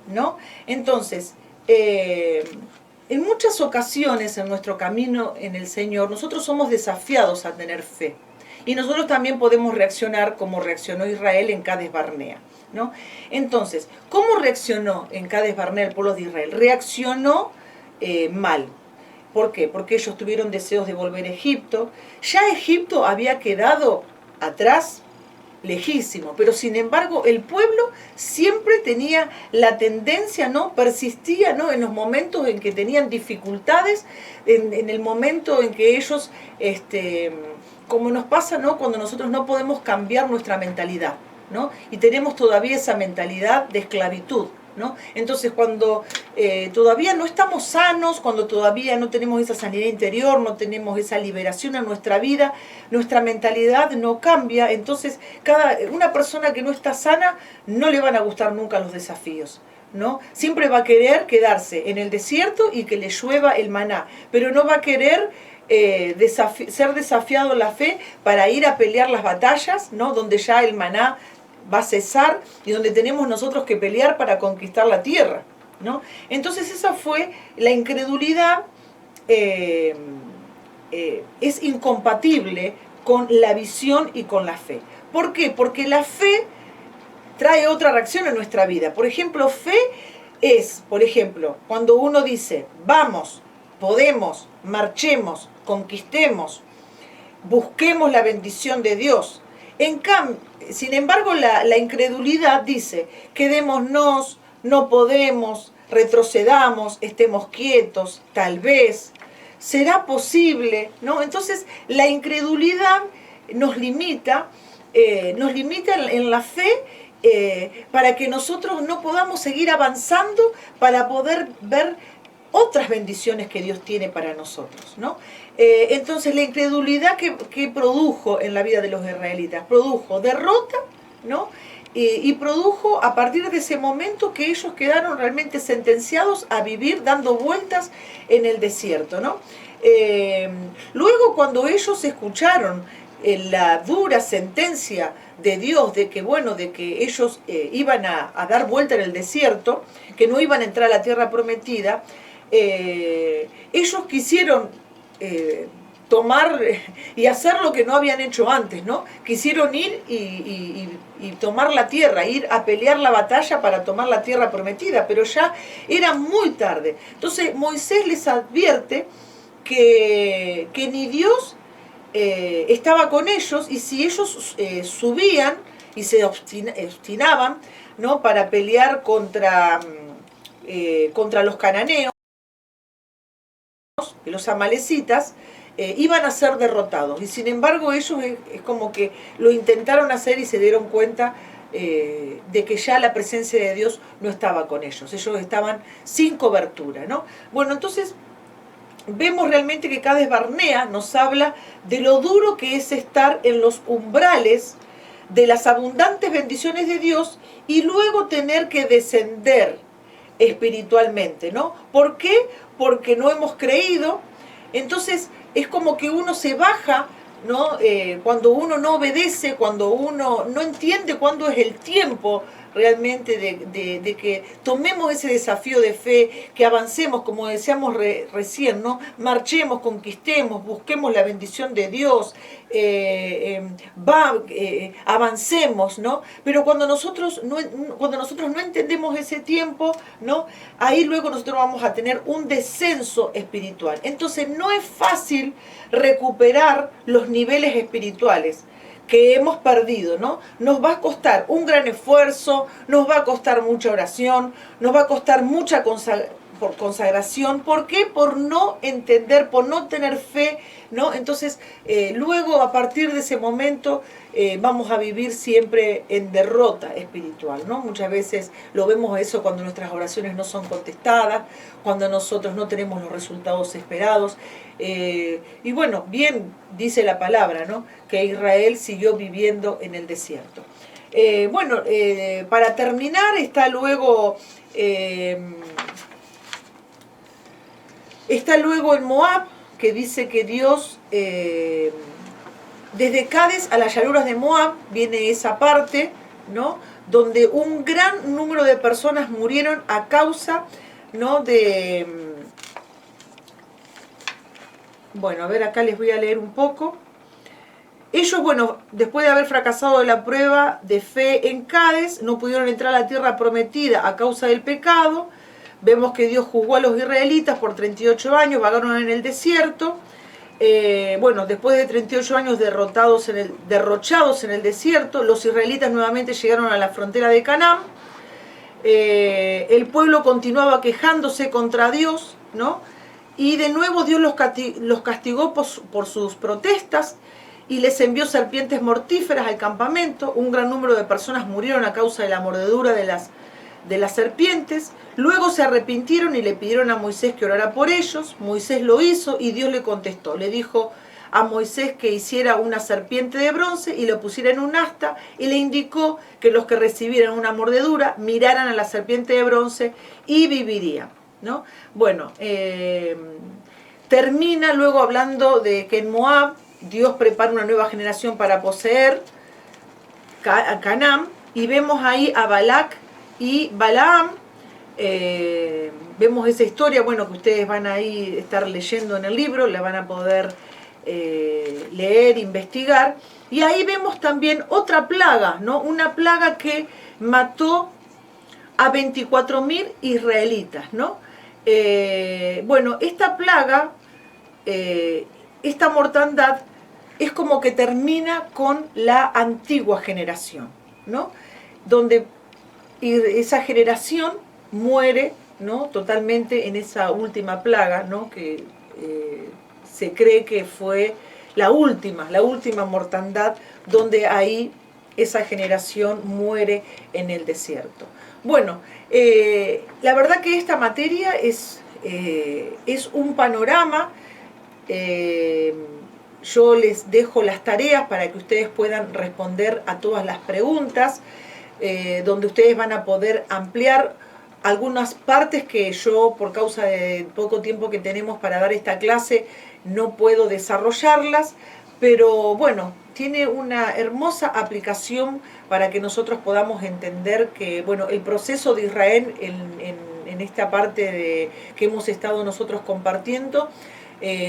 ¿no? Entonces, en muchas ocasiones en nuestro camino en el Señor, nosotros somos desafiados a tener fe. Y nosotros también podemos reaccionar como reaccionó Israel en Cades Barnea, ¿no? Entonces, ¿cómo reaccionó en Cades Barnea el pueblo de Israel? Reaccionó mal. ¿Por qué? Porque ellos tuvieron deseos de volver a Egipto. Ya Egipto había quedado atrás, lejísimo, pero sin embargo el pueblo siempre tenía la tendencia, ¿no? Persistía, ¿no? En los momentos en que tenían dificultades, en el momento en que ellos, como nos pasa, ¿no? Cuando nosotros no podemos cambiar nuestra mentalidad, ¿no? Y tenemos todavía esa mentalidad de esclavitud, ¿no? Entonces cuando todavía no estamos sanos, cuando todavía no tenemos esa sanidad interior, no tenemos esa liberación en nuestra vida, nuestra mentalidad no cambia. Entonces una persona que no está sana no le van a gustar nunca los desafíos, ¿no? Siempre va a querer quedarse en el desierto y que le llueva el maná, pero no va a querer ser desafiado en la fe para ir a pelear las batallas, ¿no? Donde ya el maná va a cesar y donde tenemos nosotros que pelear para conquistar la tierra, ¿no? Entonces esa fue la incredulidad. Es incompatible con la visión y con la fe. ¿Por qué? Porque la fe trae otra reacción en nuestra vida. Por ejemplo, fe es, por ejemplo, cuando uno dice, vamos, podemos, marchemos, conquistemos, busquemos la bendición de Dios. Sin embargo, la incredulidad dice, quedémonos, no podemos, retrocedamos, estemos quietos, tal vez, será posible, ¿no? Entonces, la incredulidad nos limita en la fe, para que nosotros no podamos seguir avanzando para poder ver otras bendiciones que Dios tiene para nosotros, ¿no? Entonces la incredulidad que produjo en la vida de los israelitas, produjo derrota, ¿no? Y produjo a partir de ese momento que ellos quedaron realmente sentenciados a vivir dando vueltas en el desierto, ¿no? Luego cuando ellos escucharon la dura sentencia de Dios de que, bueno, de que ellos iban a dar vuelta en el desierto, que no iban a entrar a la tierra prometida, ellos quisieron tomar y hacer lo que no habían hecho antes, ¿no? Quisieron ir y tomar la tierra, ir a pelear la batalla para tomar la tierra prometida, pero ya era muy tarde. Entonces Moisés les advierte que ni Dios estaba con ellos, y si ellos subían y se obstinaban, ¿no? Para pelear contra los cananeos, los amalecitas, iban a ser derrotados. Y sin embargo ellos es como que lo intentaron hacer y se dieron cuenta de que ya la presencia de Dios no estaba con ellos. Ellos estaban sin cobertura, ¿no? Bueno, entonces vemos realmente que Cades Barnea nos habla de lo duro que es estar en los umbrales de las abundantes bendiciones de Dios y luego tener que descender espiritualmente, ¿no? ¿Por qué? Porque no hemos creído. Entonces es como que uno se baja, ¿no? Cuando uno no obedece, cuando uno no entiende cuándo es el tiempo realmente de que tomemos ese desafío de fe, que avancemos, como decíamos recién, ¿no? Marchemos, conquistemos, busquemos la bendición de Dios, avancemos, ¿no? Pero cuando nosotros no entendemos ese tiempo, ¿no? Ahí luego nosotros vamos a tener un descenso espiritual. Entonces no es fácil recuperar los niveles espirituales que hemos perdido, ¿no? Nos va a costar un gran esfuerzo, nos va a costar mucha oración, nos va a costar mucha consagración. ¿Por qué? Por no entender, por no tener fe, ¿no? Entonces, luego a partir de ese momento vamos a vivir siempre en derrota espiritual, ¿no? Muchas veces lo vemos eso cuando nuestras oraciones no son contestadas, cuando nosotros no tenemos los resultados esperados. Y bueno, bien dice la palabra, ¿no? Que Israel siguió viviendo en el desierto. Para terminar está luego en Moab, que dice que Dios, desde Cades a las llanuras de Moab, viene esa parte, ¿no? Donde un gran número de personas murieron a causa, ¿no? Bueno, a ver, acá les voy a leer un poco. Ellos, bueno, después de haber fracasado en la prueba de fe en Cades, no pudieron entrar a la tierra prometida a causa del pecado. Vemos que Dios juzgó a los israelitas por 38 años, vagaron en el desierto. Después de 38 años derrochados en el desierto, los israelitas nuevamente llegaron a la frontera de Canaán. El pueblo continuaba quejándose contra Dios, ¿no? Y de nuevo Dios los castigó por sus protestas y les envió serpientes mortíferas al campamento. Un gran número de personas murieron a causa de la mordedura de las serpientes. Luego se arrepintieron y le pidieron a Moisés que orara por ellos. Moisés lo hizo y Dios le contestó. Le dijo a Moisés que hiciera una serpiente de bronce y lo pusiera en un asta, y le indicó que los que recibieran una mordedura miraran a la serpiente de bronce y vivirían, ¿no? Bueno, termina luego hablando de que en Moab Dios prepara una nueva generación para poseer a Canaán, y vemos ahí a Balac y Balaam. Vemos esa historia, bueno, que ustedes van a ahí estar leyendo en el libro, la van a poder leer, investigar, y ahí vemos también otra plaga, ¿no? Una plaga que mató a 24.000 israelitas, ¿no? Bueno, esta plaga, esta mortandad, es como que termina con la antigua generación, ¿no? Donde esa generación muere, ¿no? Totalmente en esa última plaga, ¿no? Que se cree que fue la última mortandad, donde ahí esa generación muere en el desierto. Bueno, la verdad que esta materia es un panorama. Yo les dejo las tareas para que ustedes puedan responder a todas las preguntas, donde ustedes van a poder ampliar algunas partes que yo, por causa de poco tiempo que tenemos para dar esta clase, no puedo desarrollarlas, pero bueno, tiene una hermosa aplicación para que nosotros podamos entender que, bueno, el proceso de Israel en esta parte que hemos estado nosotros compartiendo,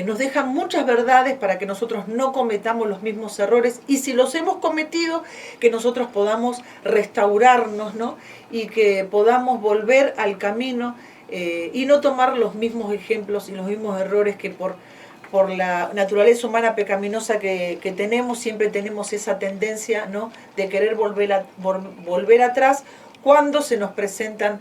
nos deja muchas verdades para que nosotros no cometamos los mismos errores, y si los hemos cometido, que nosotros podamos restaurarnos, ¿no? Y que podamos volver al camino, y no tomar los mismos ejemplos y los mismos errores que por la naturaleza humana pecaminosa que tenemos, siempre tenemos esa tendencia, ¿no? De querer volver atrás cuando se nos presentan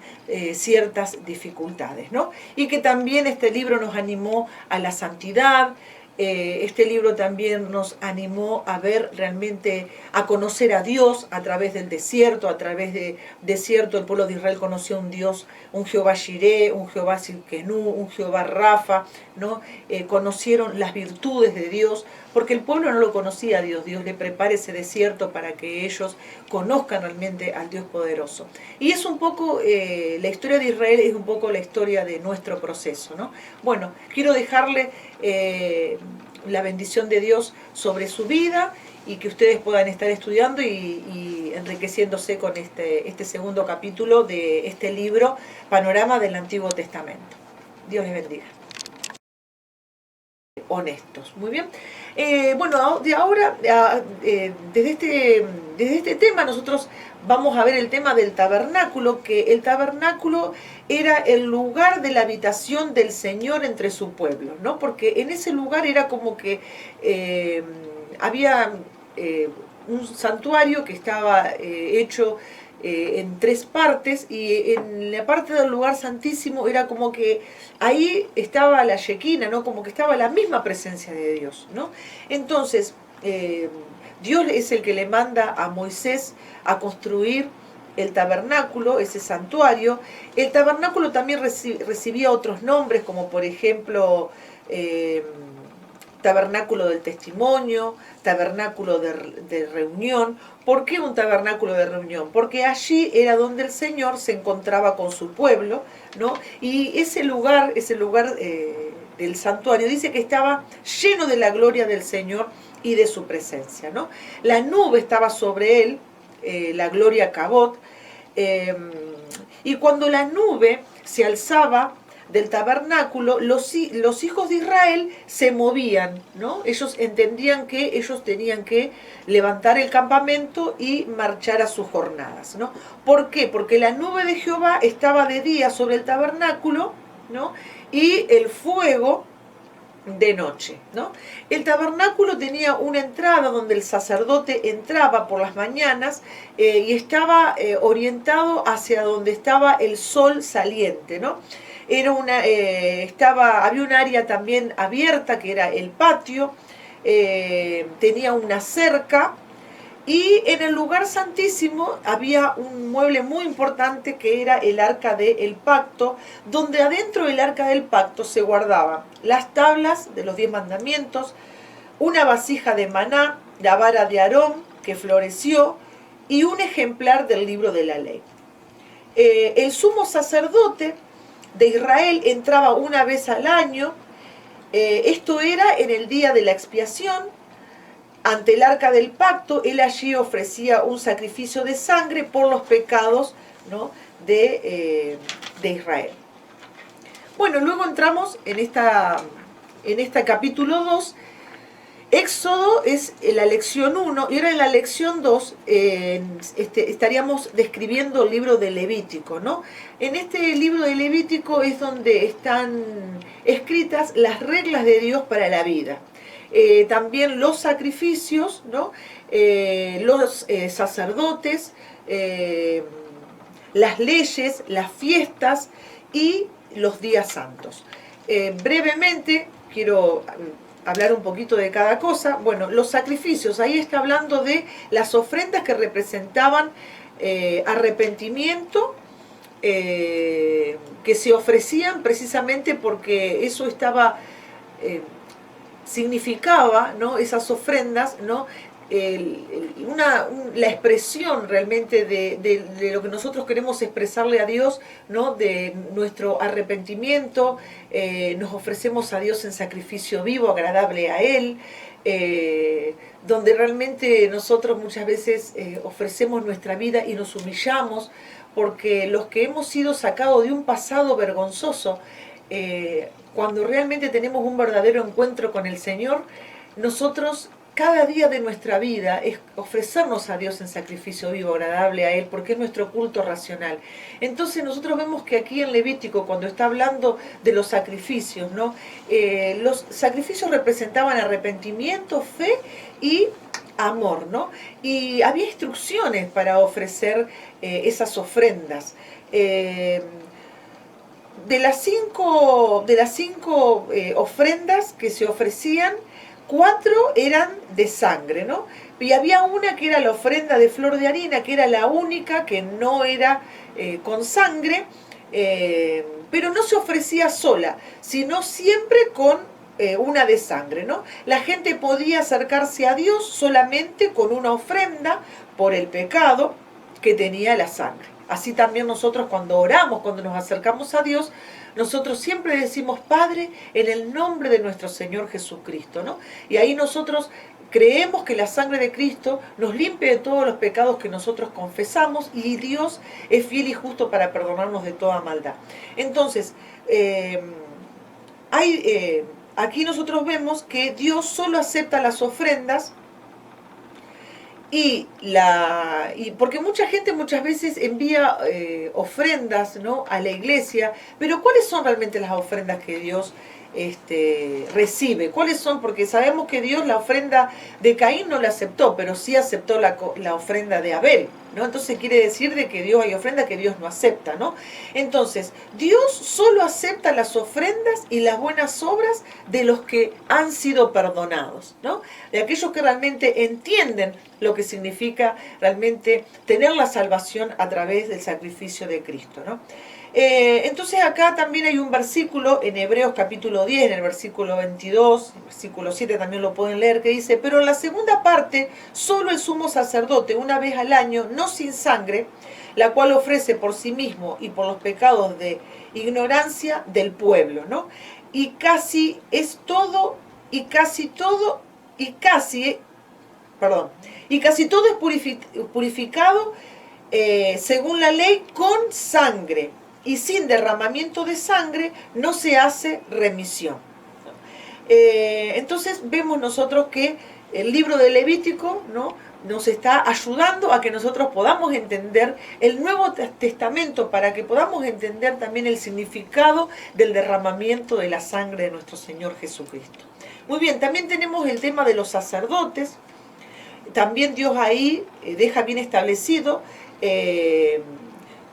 ciertas dificultades, ¿no? Y que también este libro nos animó a la santidad. Este libro también nos animó a ver realmente, a conocer a Dios a través del desierto. A través del desierto el pueblo de Israel conoció un Dios, un Jehová Jireh, un Jehová Silkenú, un Jehová Rafa, ¿no? Conocieron las virtudes de Dios, porque el pueblo no lo conocía a Dios. Dios le prepara ese desierto para que ellos conozcan realmente al Dios poderoso. Y es un poco, la historia de Israel es un poco la historia de nuestro proceso, ¿no? Bueno, quiero dejarle la bendición de Dios sobre su vida, y que ustedes puedan estar estudiando y enriqueciéndose con este segundo capítulo de este libro, Panorama del Antiguo Testamento. Dios les bendiga. Honestos, muy bien. Bueno, de ahora, desde este tema, nosotros vamos a ver el tema del tabernáculo, que el tabernáculo era el lugar de la habitación del Señor entre su pueblo, ¿no? Porque en ese lugar era como que había un santuario que estaba hecho en 3 partes, y en la parte del lugar santísimo era como que ahí estaba la Shekinah, ¿no? Como que estaba la misma presencia de Dios, ¿no? Entonces, Dios es el que le manda a Moisés a construir el tabernáculo, ese santuario. El tabernáculo también recibía otros nombres, como por ejemplo tabernáculo del testimonio, tabernáculo de reunión. ¿Por qué un tabernáculo de reunión? Porque allí era donde el Señor se encontraba con su pueblo, ¿no? Y ese lugar del santuario dice que estaba lleno de la gloria del Señor y de su presencia, ¿no? La nube estaba sobre él, la gloria Cabot, y cuando la nube se alzaba del tabernáculo, los hijos de Israel se movían, ¿no? Ellos entendían que ellos tenían que levantar el campamento y marchar a sus jornadas, ¿no? ¿Por qué? Porque la nube de Jehová estaba de día sobre el tabernáculo, ¿no? Y el fuego de noche, ¿no? El tabernáculo tenía una entrada donde el sacerdote entraba por las mañanas, y estaba orientado hacia donde estaba el sol saliente, ¿no? Era había un área también abierta que era el patio, tenía una cerca, y en el lugar santísimo había un mueble muy importante que era el arca del pacto, donde adentro del arca del pacto se guardaban las tablas de los 10 mandamientos, una vasija de maná, la vara de Aarón que floreció y un ejemplar del libro de la ley. El sumo sacerdote de Israel entraba una vez al año, esto era en el día de la expiación, ante el arca del pacto. Él allí ofrecía un sacrificio de sangre por los pecados, ¿no?, de Israel. Bueno, luego entramos en esta capítulo 2. Éxodo es la lección 1 y ahora en la lección 2 estaríamos describiendo el libro de Levítico, ¿no? En este libro de Levítico es donde están escritas las reglas de Dios para la vida. También los sacrificios, ¿no? Los sacerdotes, las leyes, las fiestas y los días santos. Brevemente quiero hablar un poquito de cada cosa. Bueno, los sacrificios, ahí está hablando de las ofrendas que representaban arrepentimiento, que se ofrecían precisamente porque eso estaba, significaba, ¿no?, esas ofrendas, ¿no?, la expresión realmente de lo que nosotros queremos expresarle a Dios, ¿no?, de nuestro arrepentimiento. Nos ofrecemos a Dios en sacrificio vivo, agradable a Él, donde realmente nosotros muchas veces ofrecemos nuestra vida y nos humillamos, porque los que hemos sido sacados de un pasado vergonzoso, cuando realmente tenemos un verdadero encuentro con el Señor, nosotros cada día de nuestra vida es ofrecernos a Dios en sacrificio vivo, agradable a Él, porque es nuestro culto racional. Entonces nosotros vemos que aquí en Levítico, cuando está hablando de los sacrificios, ¿no?, los sacrificios representaban arrepentimiento, fe y amor, ¿no? Y había instrucciones para ofrecer esas ofrendas. De las cinco ofrendas que se ofrecían, 4 eran de sangre, ¿no? Y había una que era la ofrenda de flor de harina, que era la única que no era con sangre, pero no se ofrecía sola, sino siempre con una de sangre, ¿no? La gente podía acercarse a Dios solamente con una ofrenda por el pecado que tenía la sangre. Así también nosotros cuando oramos, cuando nos acercamos a Dios, nosotros siempre decimos, Padre, en el nombre de nuestro Señor Jesucristo, ¿no? Y ahí nosotros creemos que la sangre de Cristo nos limpia de todos los pecados que nosotros confesamos, y Dios es fiel y justo para perdonarnos de toda maldad. Entonces, aquí nosotros vemos que Dios solo acepta las ofrendas, y porque mucha gente muchas veces envía ofrendas, ¿no?, a la iglesia, pero ¿cuáles son realmente las ofrendas que Dios recibe? ¿Cuáles son? Porque sabemos que Dios la ofrenda de Caín no la aceptó, pero sí aceptó la ofrenda de Abel, ¿no? Entonces quiere decir de que Dios hay ofrendas que Dios no acepta, ¿no? Entonces, Dios solo acepta las ofrendas y las buenas obras de los que han sido perdonados, ¿no? De aquellos que realmente entienden lo que significa realmente tener la salvación a través del sacrificio de Cristo, ¿no? Entonces acá también hay un versículo en Hebreos capítulo 10, en el versículo 22, el versículo 7 también lo pueden leer, que dice: pero en la segunda parte, solo el sumo sacerdote una vez al año, no sin sangre, la cual ofrece por sí mismo y por los pecados de ignorancia del pueblo, ¿no? Y casi todo es purificado según la ley con sangre, y sin derramamiento de sangre no se hace remisión. Entonces vemos nosotros que el libro de Levítico, ¿no?, nos está ayudando a que nosotros podamos entender el Nuevo Testamento, para que podamos entender también el significado del derramamiento de la sangre de nuestro Señor Jesucristo. Muy bien, también tenemos el tema de los sacerdotes. También Dios ahí deja bien establecido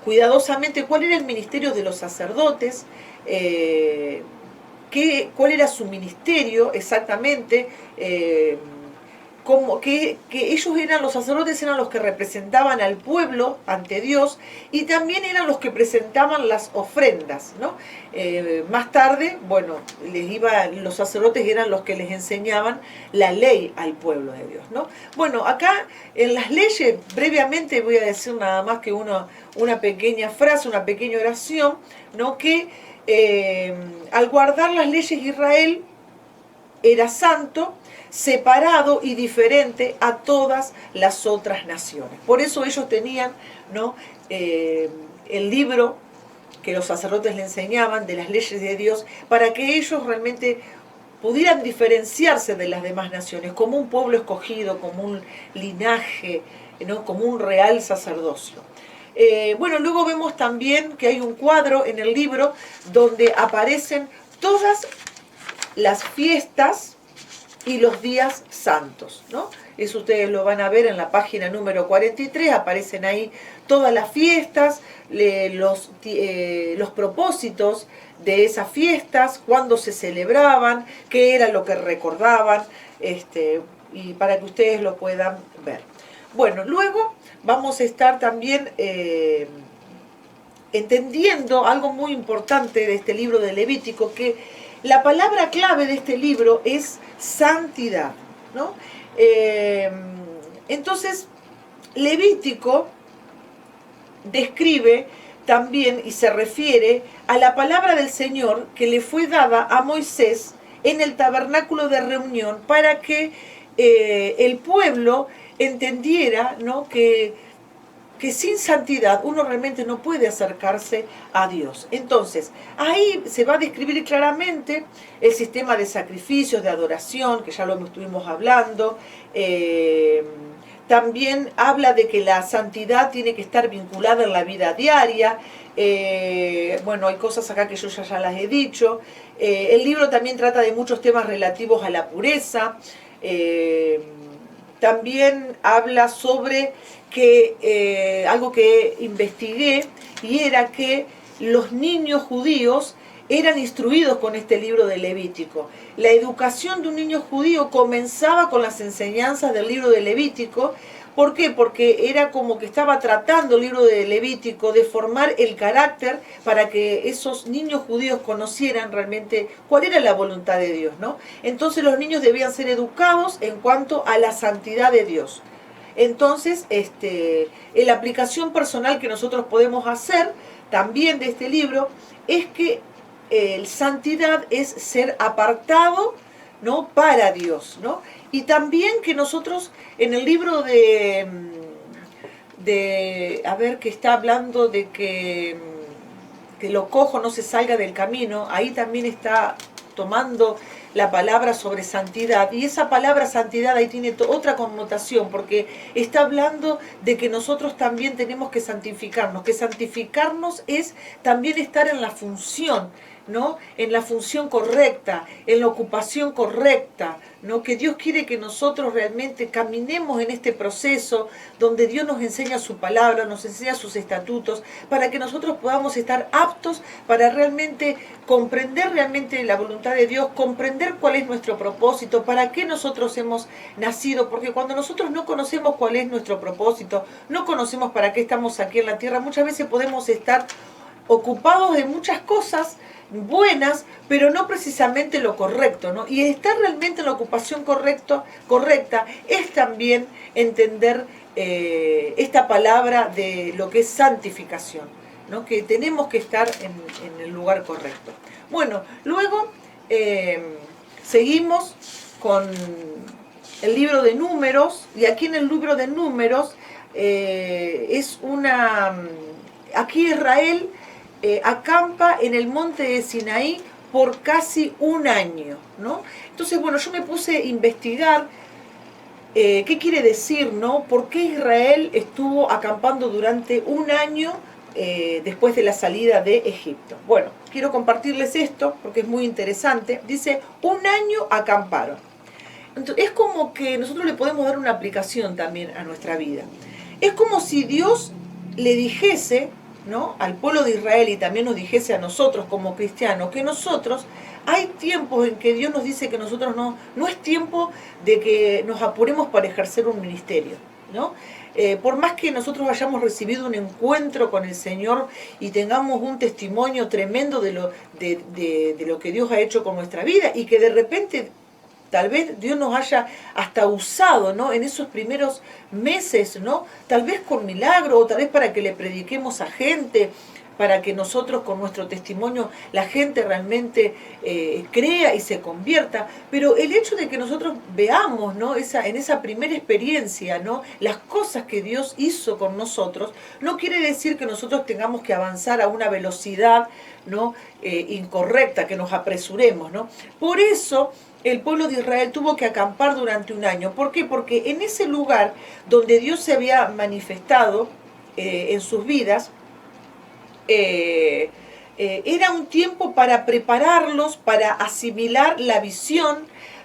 cuidadosamente cuál era el ministerio de los sacerdotes, cuál era su ministerio exactamente, como que ellos eran, los sacerdotes eran los que representaban al pueblo ante Dios y también eran los que presentaban las ofrendas, ¿no? Más tarde, bueno, los sacerdotes eran los que les enseñaban la ley al pueblo de Dios, ¿no? Bueno, acá en las leyes, brevemente voy a decir nada más que una pequeña frase, una pequeña oración, ¿no? Que al guardar las leyes Israel era santo, separado y diferente a todas las otras naciones. Por eso ellos tenían, ¿no? El libro que los sacerdotes le enseñaban de las leyes de Dios para que ellos realmente pudieran diferenciarse de las demás naciones como un pueblo escogido, como un linaje, ¿no? Como un real sacerdocio. Bueno, luego vemos también que hay un cuadro en el libro donde aparecen todas las fiestas y los días santos, ¿no? Eso ustedes lo van a ver en la página número 43, aparecen ahí todas las fiestas, los propósitos de esas fiestas, cuándo se celebraban, qué era lo que recordaban, y para que ustedes lo puedan ver. Bueno, luego vamos a estar también entendiendo algo muy importante de este libro de Levítico, que la palabra clave de este libro es santidad, ¿no? Entonces, Levítico describe también y se refiere a la palabra del Señor que le fue dada a Moisés en el tabernáculo de reunión para que el pueblo entendiera, ¿no? que sin santidad uno realmente no puede acercarse a Dios. Entonces, ahí se va a describir claramente el sistema de sacrificios, de adoración, que ya lo estuvimos hablando. También habla de que la santidad tiene que estar vinculada en la vida diaria. Bueno, hay cosas acá que yo ya las he dicho. El libro también trata de muchos temas relativos a la pureza. También habla sobre que algo que investigué, y era que los niños judíos eran instruidos con este libro de Levítico. La educación de un niño judío comenzaba con las enseñanzas del libro de Levítico. ¿Por qué? Porque era como que estaba tratando el libro de Levítico de formar el carácter para que esos niños judíos conocieran realmente cuál era la voluntad de Dios, ¿no? Entonces los niños debían ser educados en cuanto a la santidad de Dios. Entonces, la aplicación personal que nosotros podemos hacer también de este libro es que santidad es ser apartado, ¿no? Para Dios, ¿no? Y también que nosotros en el libro a ver, que está hablando de que lo cojo no se salga del camino, ahí también está tomando la palabra sobre santidad, y esa palabra santidad ahí tiene otra connotación, porque está hablando de que nosotros también tenemos que santificarnos es también estar en la función, ¿no? En la función correcta, en la ocupación correcta, ¿no? Que Dios quiere que nosotros realmente caminemos en este proceso donde Dios nos enseña su palabra, nos enseña sus estatutos, para que nosotros podamos estar aptos para realmente comprender realmente la voluntad de Dios, comprender cuál es nuestro propósito, para qué nosotros hemos nacido, porque cuando nosotros no conocemos cuál es nuestro propósito, no conocemos para qué estamos aquí en la tierra, muchas veces podemos estar ocupados de muchas cosas buenas, pero no precisamente lo correcto, ¿no? Y estar realmente en la ocupación correcta es también entender esta palabra de lo que es santificación, ¿no? Que tenemos que estar en el lugar correcto. Bueno, luego seguimos con el libro de Números, y aquí en el libro de Números aquí Israel acampa en el monte de Sinaí por casi un año, ¿no? Entonces, bueno, yo me puse a investigar qué quiere decir, ¿no? ¿Por qué Israel estuvo acampando durante un año después de la salida de Egipto? Bueno, quiero compartirles esto porque es muy interesante. Dice, un año acamparon. Entonces, es como que nosotros le podemos dar una aplicación también a nuestra vida. Es como si Dios le dijese, ¿no? Al pueblo de Israel, y también nos dijese a nosotros como cristianos, que nosotros hay tiempos en que Dios nos dice que nosotros no es tiempo de que nos apuremos para ejercer un ministerio, ¿no? Por más que nosotros hayamos recibido un encuentro con el Señor y tengamos un testimonio tremendo de lo que Dios ha hecho con nuestra vida, y que de repente tal vez Dios nos haya hasta usado, ¿no?, en esos primeros meses, ¿no?, tal vez con milagro, o tal vez para que le prediquemos a gente, para que nosotros con nuestro testimonio la gente realmente crea y se convierta. Pero el hecho de que nosotros veamos, ¿no?, en esa primera experiencia, ¿no?, las cosas que Dios hizo con nosotros, no quiere decir que nosotros tengamos que avanzar a una velocidad, ¿no?, incorrecta, que nos apresuremos, ¿no? Por eso el pueblo de Israel tuvo que acampar durante un año. ¿Por qué? Porque en ese lugar donde Dios se había manifestado en sus vidas, era un tiempo para prepararlos, para asimilar la visión,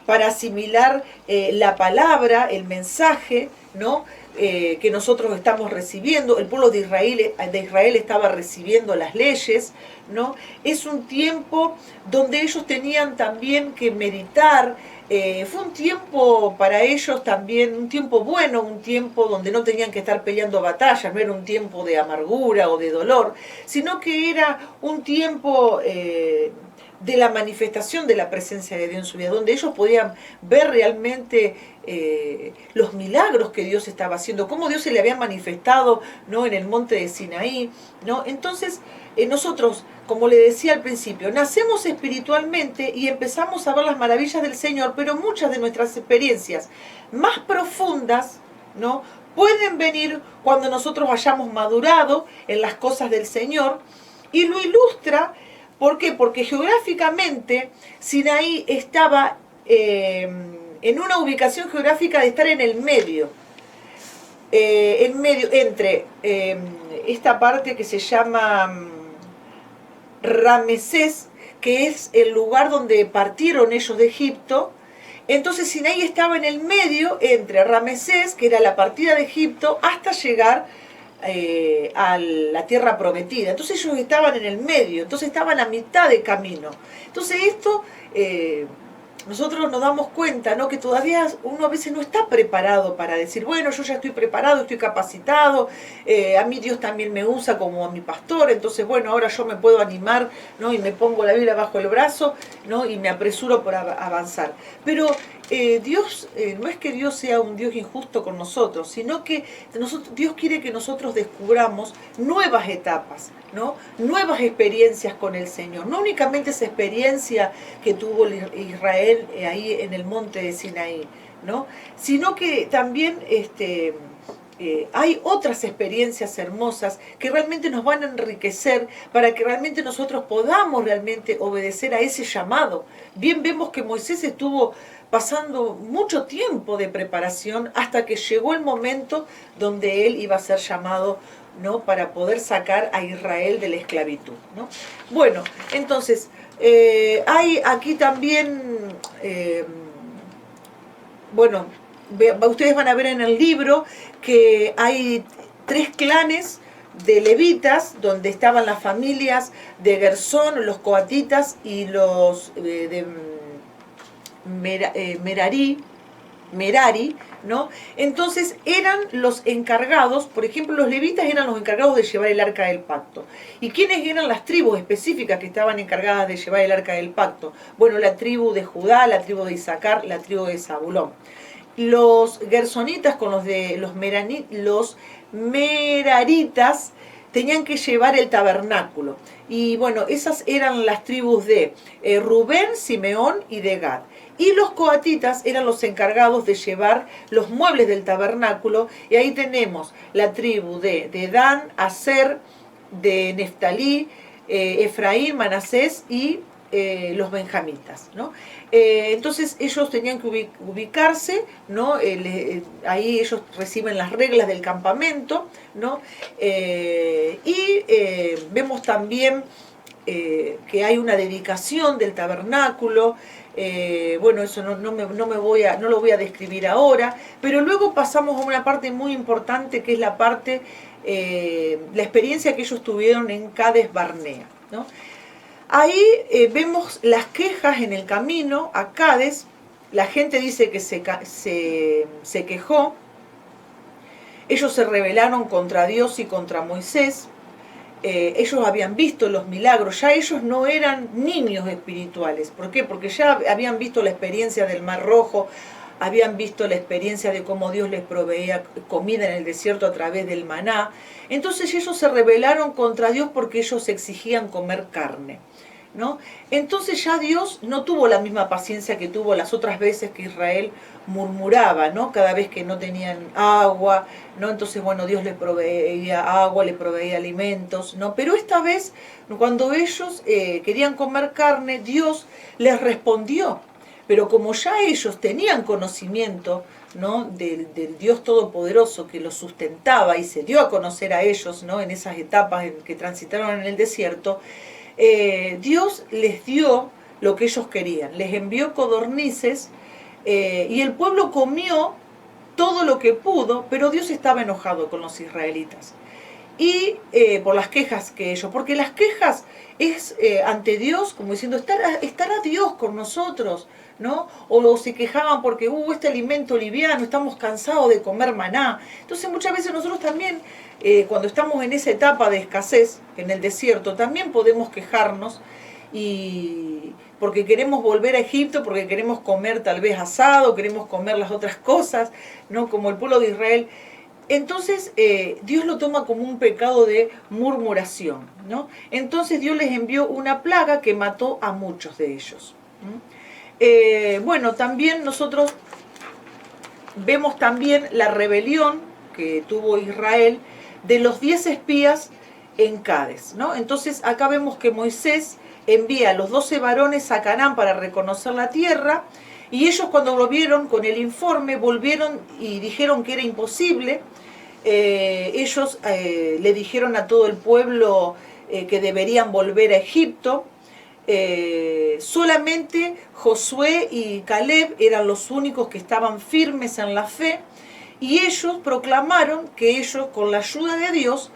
para asimilar la palabra, el mensaje, ¿no?, que nosotros estamos recibiendo. El pueblo de Israel estaba recibiendo las leyes, ¿no? Es un tiempo donde ellos tenían también que meditar. Fue un tiempo para ellos también, un tiempo bueno, un tiempo donde no tenían que estar peleando batallas, no era un tiempo de amargura o de dolor, sino que era un tiempo de la manifestación de la presencia de Dios en su vida, donde ellos podían ver realmente los milagros que Dios estaba haciendo, cómo Dios se le había manifestado, ¿no?, en el monte de Sinaí, ¿no? Entonces, nosotros, como le decía al principio, nacemos espiritualmente y empezamos a ver las maravillas del Señor, pero muchas de nuestras experiencias más profundas, ¿no?, pueden venir cuando nosotros hayamos madurado en las cosas del Señor. Y lo ilustra, ¿por qué? Porque geográficamente Sinaí estaba en una ubicación geográfica de estar en medio entre esta parte que se llama Ramesés, que es el lugar donde partieron ellos de Egipto. Entonces Sinaí estaba en el medio entre Ramesés, que era la partida de Egipto, hasta llegar a la tierra prometida. Entonces ellos estaban en el medio, entonces estaban a mitad de camino. Entonces esto, nosotros nos damos cuenta, ¿no?, que todavía uno a veces no está preparado para decir, bueno, yo ya estoy preparado, estoy capacitado, a mí Dios también me usa como a mi pastor, entonces bueno, ahora yo me puedo animar, ¿no?, y me pongo la Biblia bajo el brazo, ¿no?, y me apresuro por avanzar. Pero Dios, no es que Dios sea un Dios injusto con nosotros, sino que Dios quiere que nosotros descubramos nuevas etapas, ¿no?, nuevas experiencias con el Señor. No únicamente esa experiencia que tuvo Israel ahí en el monte de Sinaí, ¿no?, sino que también hay otras experiencias hermosas que realmente nos van a enriquecer para que realmente nosotros podamos realmente obedecer a ese llamado. Bien vemos que Moisés estuvo pasando mucho tiempo de preparación hasta que llegó el momento donde él iba a ser llamado, ¿no?, para poder sacar a Israel de la esclavitud, ¿no? Bueno, entonces, hay aquí también, bueno, ustedes van a ver en el libro que hay 3 clanes de levitas, donde estaban las familias de Gersón, los coatitas y los de Merari, ¿no? Entonces eran los encargados, por ejemplo, los levitas eran los encargados de llevar el arca del pacto. ¿Y quiénes eran las tribus específicas que estaban encargadas de llevar el arca del pacto? Bueno, la tribu de Judá, la tribu de Isaacar, la tribu de Zabulón. Los gersonitas con los meraritas tenían que llevar el tabernáculo. Y bueno, esas eran las tribus de Rubén, Simeón y de Gad. Y los coatitas eran los encargados de llevar los muebles del tabernáculo. Y ahí tenemos la tribu de Dan, Aser, de Neftalí, Efraín, Manasés y los benjamitas, ¿no? Entonces ellos tenían que ubicarse, ¿no? Ahí ellos reciben las reglas del campamento, ¿no? Vemos también que hay una dedicación del tabernáculo. Bueno, eso no lo voy a describir ahora, pero luego pasamos a una parte muy importante, que es la parte, la experiencia que ellos tuvieron en Cades Barnea, ¿no? Ahí vemos las quejas en el camino a Cades. La gente dice que se quejó. Ellos se rebelaron contra Dios y contra Moisés. Ellos habían visto los milagros, ya ellos no eran niños espirituales. ¿Por qué? Porque ya habían visto la experiencia del Mar Rojo, habían visto la experiencia de cómo Dios les proveía comida en el desierto a través del maná. Entonces ellos se rebelaron contra Dios porque ellos exigían comer carne, ¿no? Entonces ya Dios no tuvo la misma paciencia que tuvo las otras veces que Israel murmuraba, ¿no? Cada vez que no tenían agua, ¿no? Entonces, bueno, Dios les proveía agua, les proveía alimentos, ¿no? Pero esta vez, cuando ellos querían comer carne, Dios les respondió. Pero como ya ellos tenían conocimiento, ¿no? del Dios Todopoderoso que los sustentaba y se dio a conocer a ellos, ¿no? En esas etapas en que transitaron en el desierto, Dios les dio lo que ellos querían, les envió codornices y el pueblo comió todo lo que pudo, pero Dios estaba enojado con los israelitas. Y por las quejas que ellos, porque las quejas es ante Dios, como diciendo, estará Dios con nosotros, ¿no? O se quejaban porque este alimento liviano, estamos cansados de comer maná. Entonces muchas veces nosotros también, cuando estamos en esa etapa de escasez, en el desierto, también podemos quejarnos y porque queremos volver a Egipto, porque queremos comer tal vez asado, queremos comer las otras cosas, ¿no? Como el pueblo de Israel. Entonces Dios lo toma como un pecado de murmuración, ¿no? Entonces Dios les envió una plaga que mató a muchos de ellos. Bueno, también nosotros vemos también la rebelión que tuvo Israel de los 10 espías en Cades, ¿no? Entonces acá vemos que Moisés envía a los 12 varones a Canaán para reconocer la tierra, y ellos cuando volvieron con el informe, volvieron y dijeron que era imposible. Ellos le dijeron a todo el pueblo que deberían volver a Egipto. Solamente Josué y Caleb eran los únicos que estaban firmes en la fe, y ellos proclamaron que ellos, con la ayuda de Dios,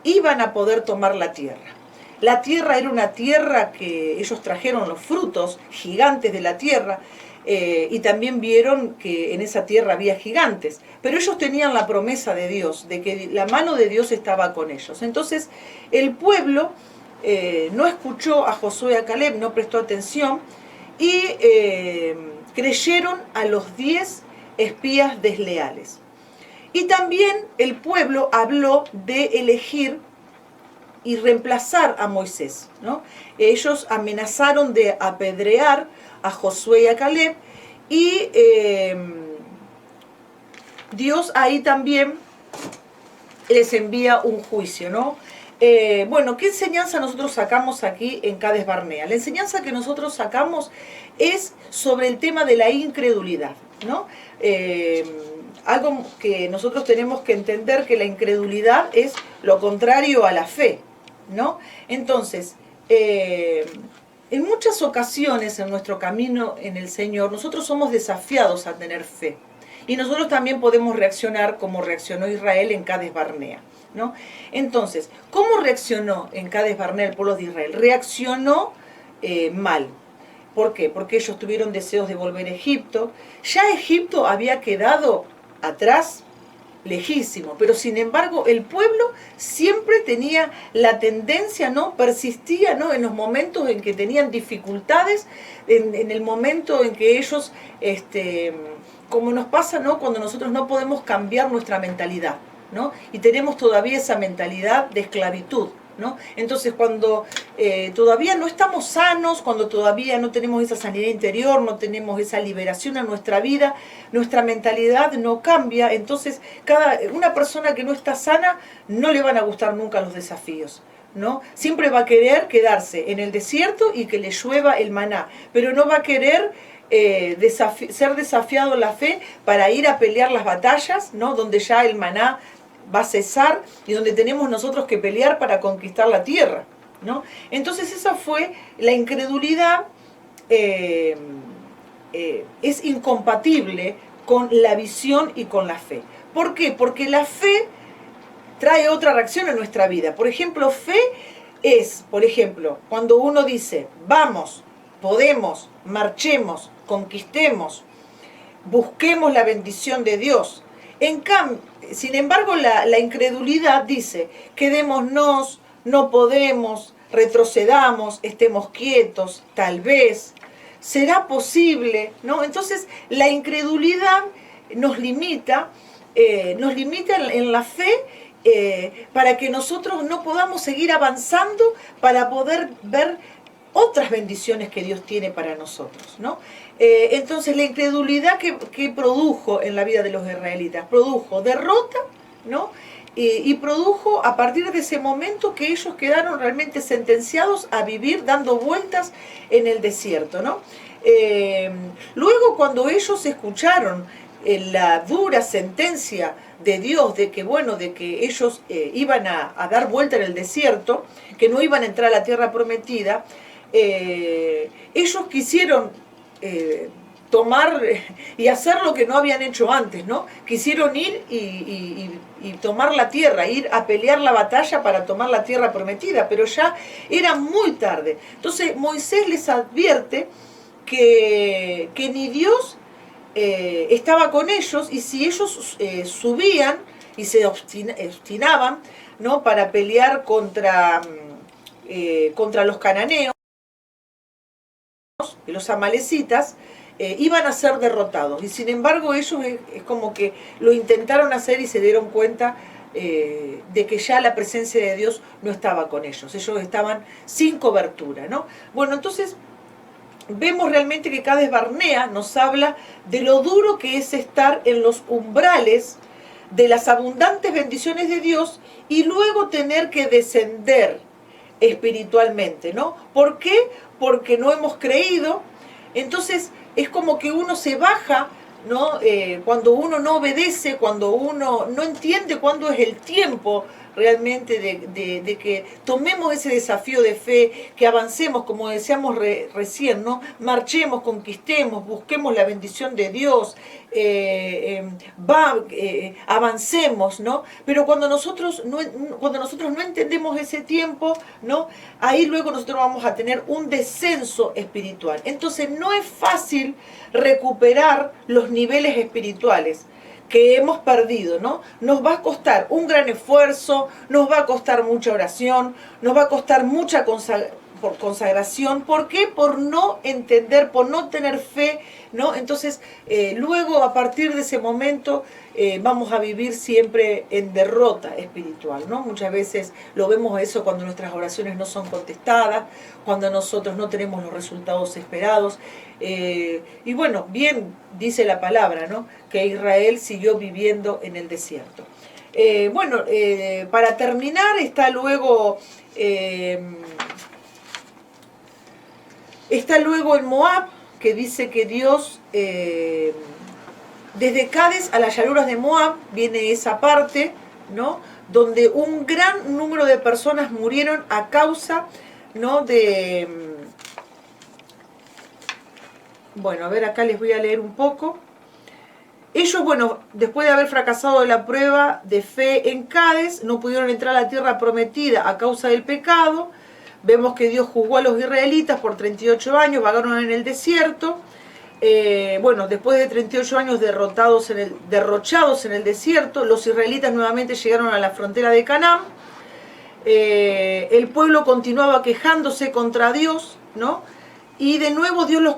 iban a poder tomar la tierra. La tierra era una tierra que ellos trajeron los frutos gigantes de la tierra, y también vieron que en esa tierra había gigantes, pero ellos tenían la promesa de Dios, de que la mano de Dios estaba con ellos. Entonces el pueblo no escuchó a Josué y a Caleb, no prestó atención, y creyeron a los 10 espías desleales. Y también el pueblo habló de elegir y reemplazar a Moisés, ¿no? Ellos amenazaron de apedrear a Josué y a Caleb, y Dios ahí también les envía un juicio, ¿no? Bueno, ¿qué enseñanza nosotros sacamos aquí en Cades Barnea? La enseñanza que nosotros sacamos es sobre el tema de la incredulidad, ¿no? Algo que nosotros tenemos que entender, que la incredulidad es lo contrario a la fe, ¿no? Entonces, en muchas ocasiones en nuestro camino en el Señor, nosotros somos desafiados a tener fe. Y nosotros también podemos reaccionar como reaccionó Israel en Cades Barnea, ¿no? Entonces, ¿cómo reaccionó en Cades Barnea el pueblo de Israel? Reaccionó mal. ¿Por qué? Porque ellos tuvieron deseos de volver a Egipto. Ya Egipto había quedado atrás, lejísimo, pero sin embargo el pueblo siempre tenía la tendencia, ¿no? Persistía, ¿no? En los momentos en que tenían dificultades, en el momento en que ellos, como nos pasa, ¿no? Cuando nosotros no podemos cambiar nuestra mentalidad, ¿no? Y tenemos todavía esa mentalidad de esclavitud, ¿no? Entonces cuando todavía no estamos sanos, cuando todavía no tenemos esa sanidad interior, no tenemos esa liberación en nuestra vida, nuestra mentalidad no cambia. Entonces una persona que no está sana no le van a gustar nunca los desafíos, ¿no? Siempre va a querer quedarse en el desierto y que le llueva el maná, pero no va a querer ser desafiado en la fe para ir a pelear las batallas, ¿no? Donde ya el maná va a cesar y donde tenemos nosotros que pelear para conquistar la tierra, ¿no? Entonces esa fue la incredulidad. Es incompatible con la visión y con la fe. ¿Por qué? Porque la fe trae otra reacción en nuestra vida. Por ejemplo, fe es, por ejemplo, cuando uno dice, vamos, podemos, marchemos, conquistemos, busquemos la bendición de Dios. Sin embargo, la incredulidad dice, quedémonos, no podemos, retrocedamos, estemos quietos, tal vez, será posible, ¿no? Entonces, la incredulidad nos limita en la fe, para que nosotros no podamos seguir avanzando, para poder ver otras bendiciones que Dios tiene para nosotros, ¿no? Entonces la incredulidad que produjo en la vida de los israelitas, produjo derrota, ¿no? Y produjo a partir de ese momento que ellos quedaron realmente sentenciados a vivir dando vueltas en el desierto, ¿no? Luego, cuando ellos escucharon la dura sentencia de Dios de que, bueno, de que ellos iban a dar vuelta en el desierto, que no iban a entrar a la tierra prometida, ellos quisieron tomar y hacer lo que no habían hecho antes, ¿no? Quisieron ir y tomar la tierra, ir a pelear la batalla para tomar la tierra prometida, pero ya era muy tarde. Entonces Moisés les advierte que ni Dios estaba con ellos, y si ellos subían y se obstinaban, ¿no?, para pelear contra los cananeos y los amalecitas, iban a ser derrotados. Y sin embargo ellos es como que lo intentaron hacer y se dieron cuenta de que ya la presencia de Dios no estaba con ellos. Ellos estaban sin cobertura, ¿no? Bueno, entonces vemos realmente que Cades Barnea nos habla de lo duro que es estar en los umbrales de las abundantes bendiciones de Dios y luego tener que descender espiritualmente, ¿no? ¿Por qué? Porque no hemos creído. Entonces es como que uno se baja, ¿no? Cuando uno no obedece, cuando uno no entiende cuándo es el tiempo realmente de que tomemos ese desafío de fe, que avancemos, como decíamos recién, ¿no? Marchemos, conquistemos, busquemos la bendición de Dios, avancemos, ¿no? Pero cuando nosotros no entendemos ese tiempo, ¿no?, ahí luego nosotros vamos a tener un descenso espiritual. Entonces no es fácil recuperar los niveles espirituales que hemos perdido, ¿no? Nos va a costar un gran esfuerzo, nos va a costar mucha oración, nos va a costar mucha consagración. ¿Por qué? Por no entender, por no tener fe, ¿no? Entonces, luego a partir de ese momento vamos a vivir siempre en derrota espiritual, ¿no? Muchas veces lo vemos eso cuando nuestras oraciones no son contestadas, cuando nosotros no tenemos los resultados esperados. Y bueno, bien dice la palabra, ¿no?, que Israel siguió viviendo en el desierto. Para terminar, está luego en Moab, que dice que Dios, desde Cades a las llanuras de Moab, viene esa parte, ¿no?, donde un gran número de personas murieron a causa, ¿no?, bueno, a ver, acá les voy a leer un poco. Ellos, bueno, después de haber fracasado en la prueba de fe en Cades, no pudieron entrar a la tierra prometida a causa del pecado. Vemos que Dios juzgó a los israelitas por 38 años, vagaron en el desierto. Después de 38 años derrochados en el desierto, los israelitas nuevamente llegaron a la frontera de Canaán. El pueblo continuaba quejándose contra Dios, ¿no? Y de nuevo Dios los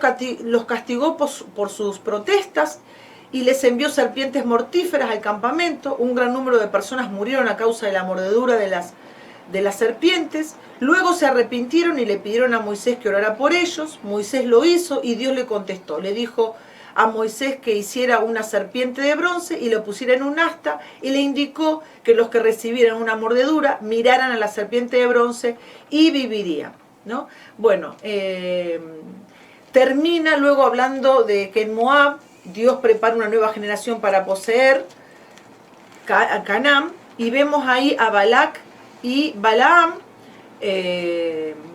castigó por sus protestas y les envió serpientes mortíferas al campamento. Un gran número de personas murieron a causa de la mordedura de las serpientes. Luego se arrepintieron y le pidieron a Moisés que orara por ellos. Moisés lo hizo y Dios le contestó. Le dijo a Moisés que hiciera una serpiente de bronce y lo pusiera en un asta, y le indicó que los que recibieran una mordedura miraran a la serpiente de bronce y vivirían, ¿no? Bueno, termina luego hablando de que en Moab Dios prepara una nueva generación para poseer Canaán, y vemos ahí a Balac y Balaam.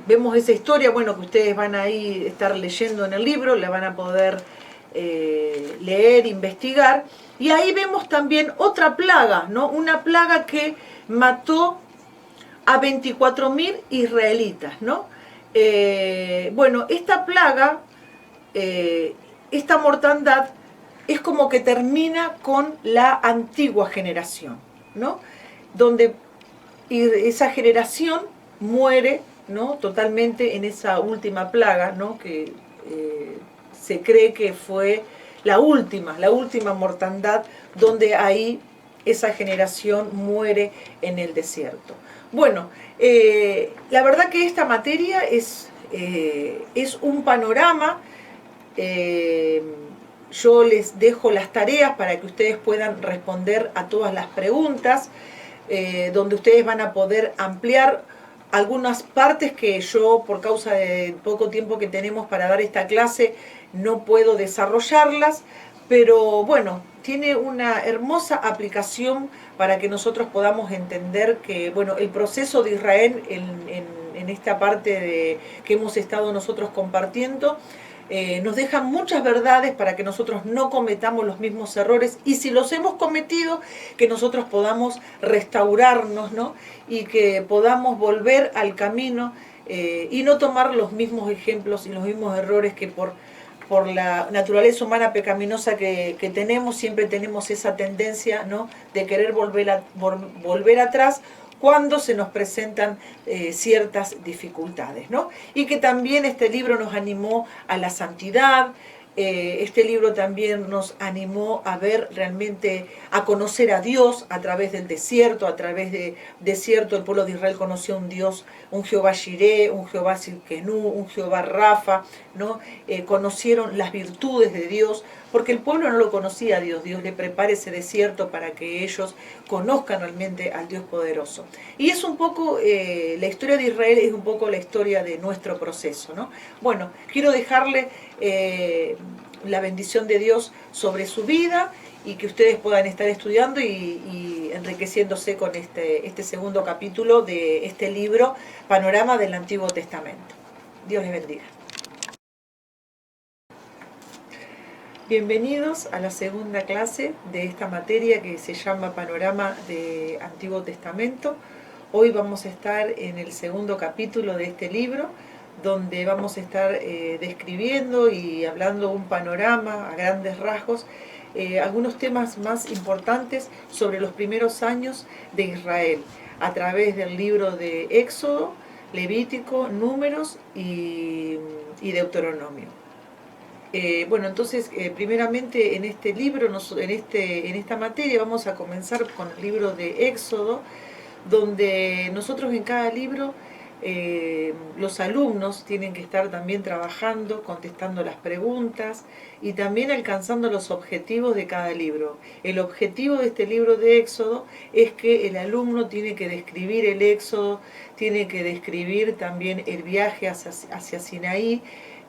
Vemos esa historia, bueno, que ustedes van a estar leyendo en el libro, la van a poder leer, investigar, y ahí vemos también otra plaga, ¿no? Una plaga que mató a 24.000 israelitas, ¿no? Bueno, esta plaga, esta mortandad, es como que termina con la antigua generación, ¿no? Donde esa generación muere, ¿no? Totalmente en esa última plaga, ¿no? Que se cree que fue la última mortandad, donde ahí esa generación muere en el desierto. Bueno, la verdad que esta materia es un panorama. Yo les dejo las tareas para que ustedes puedan responder a todas las preguntas, donde ustedes van a poder ampliar algunas partes que yo, por causa del poco tiempo que tenemos para dar esta clase, no puedo desarrollarlas, pero bueno, tiene una hermosa aplicación para que nosotros podamos entender que, bueno, el proceso de Israel en esta parte que hemos estado nosotros compartiendo, nos dejan muchas verdades para que nosotros no cometamos los mismos errores, y si los hemos cometido, que nosotros podamos restaurarnos, ¿no? Y que podamos volver al camino, y no tomar los mismos ejemplos y los mismos errores que por la naturaleza humana pecaminosa que tenemos, siempre tenemos esa tendencia, ¿no? De querer volver atrás cuando se nos presentan ciertas dificultades, ¿no? Y que también este libro nos animó a la santidad. Este libro también nos animó a ver realmente, a conocer a Dios a través del desierto. A través del desierto el pueblo de Israel conoció un Dios, un Jehová Jireh, un Jehová Sidkenu, un Jehová Rafa, ¿no? Conocieron las virtudes de Dios, porque el pueblo no lo conocía a Dios. Dios le prepara ese desierto para que ellos conozcan realmente al Dios poderoso. Y es un poco, la historia de Israel es un poco la historia de nuestro proceso, ¿no? Bueno, quiero dejarle la bendición de Dios sobre su vida, y que ustedes puedan estar estudiando y enriqueciéndose con este segundo capítulo de este libro, Panorama del Antiguo Testamento. Dios les bendiga. Bienvenidos a la segunda clase de esta materia que se llama Panorama del Antiguo Testamento. Hoy vamos a estar en el segundo capítulo de este libro, donde vamos a estar describiendo y hablando un panorama a grandes rasgos, algunos temas más importantes sobre los primeros años de Israel, a través del libro de Éxodo, Levítico, Números y Deuteronomio. Bueno, entonces, primeramente en este libro, en esta materia, vamos a comenzar con el libro de Éxodo, donde nosotros en cada libro, los alumnos tienen que estar también trabajando, contestando las preguntas y también alcanzando los objetivos de cada libro. El objetivo de este libro de Éxodo es que el alumno tiene que describir el Éxodo, tiene que describir también el viaje hacia Sinaí,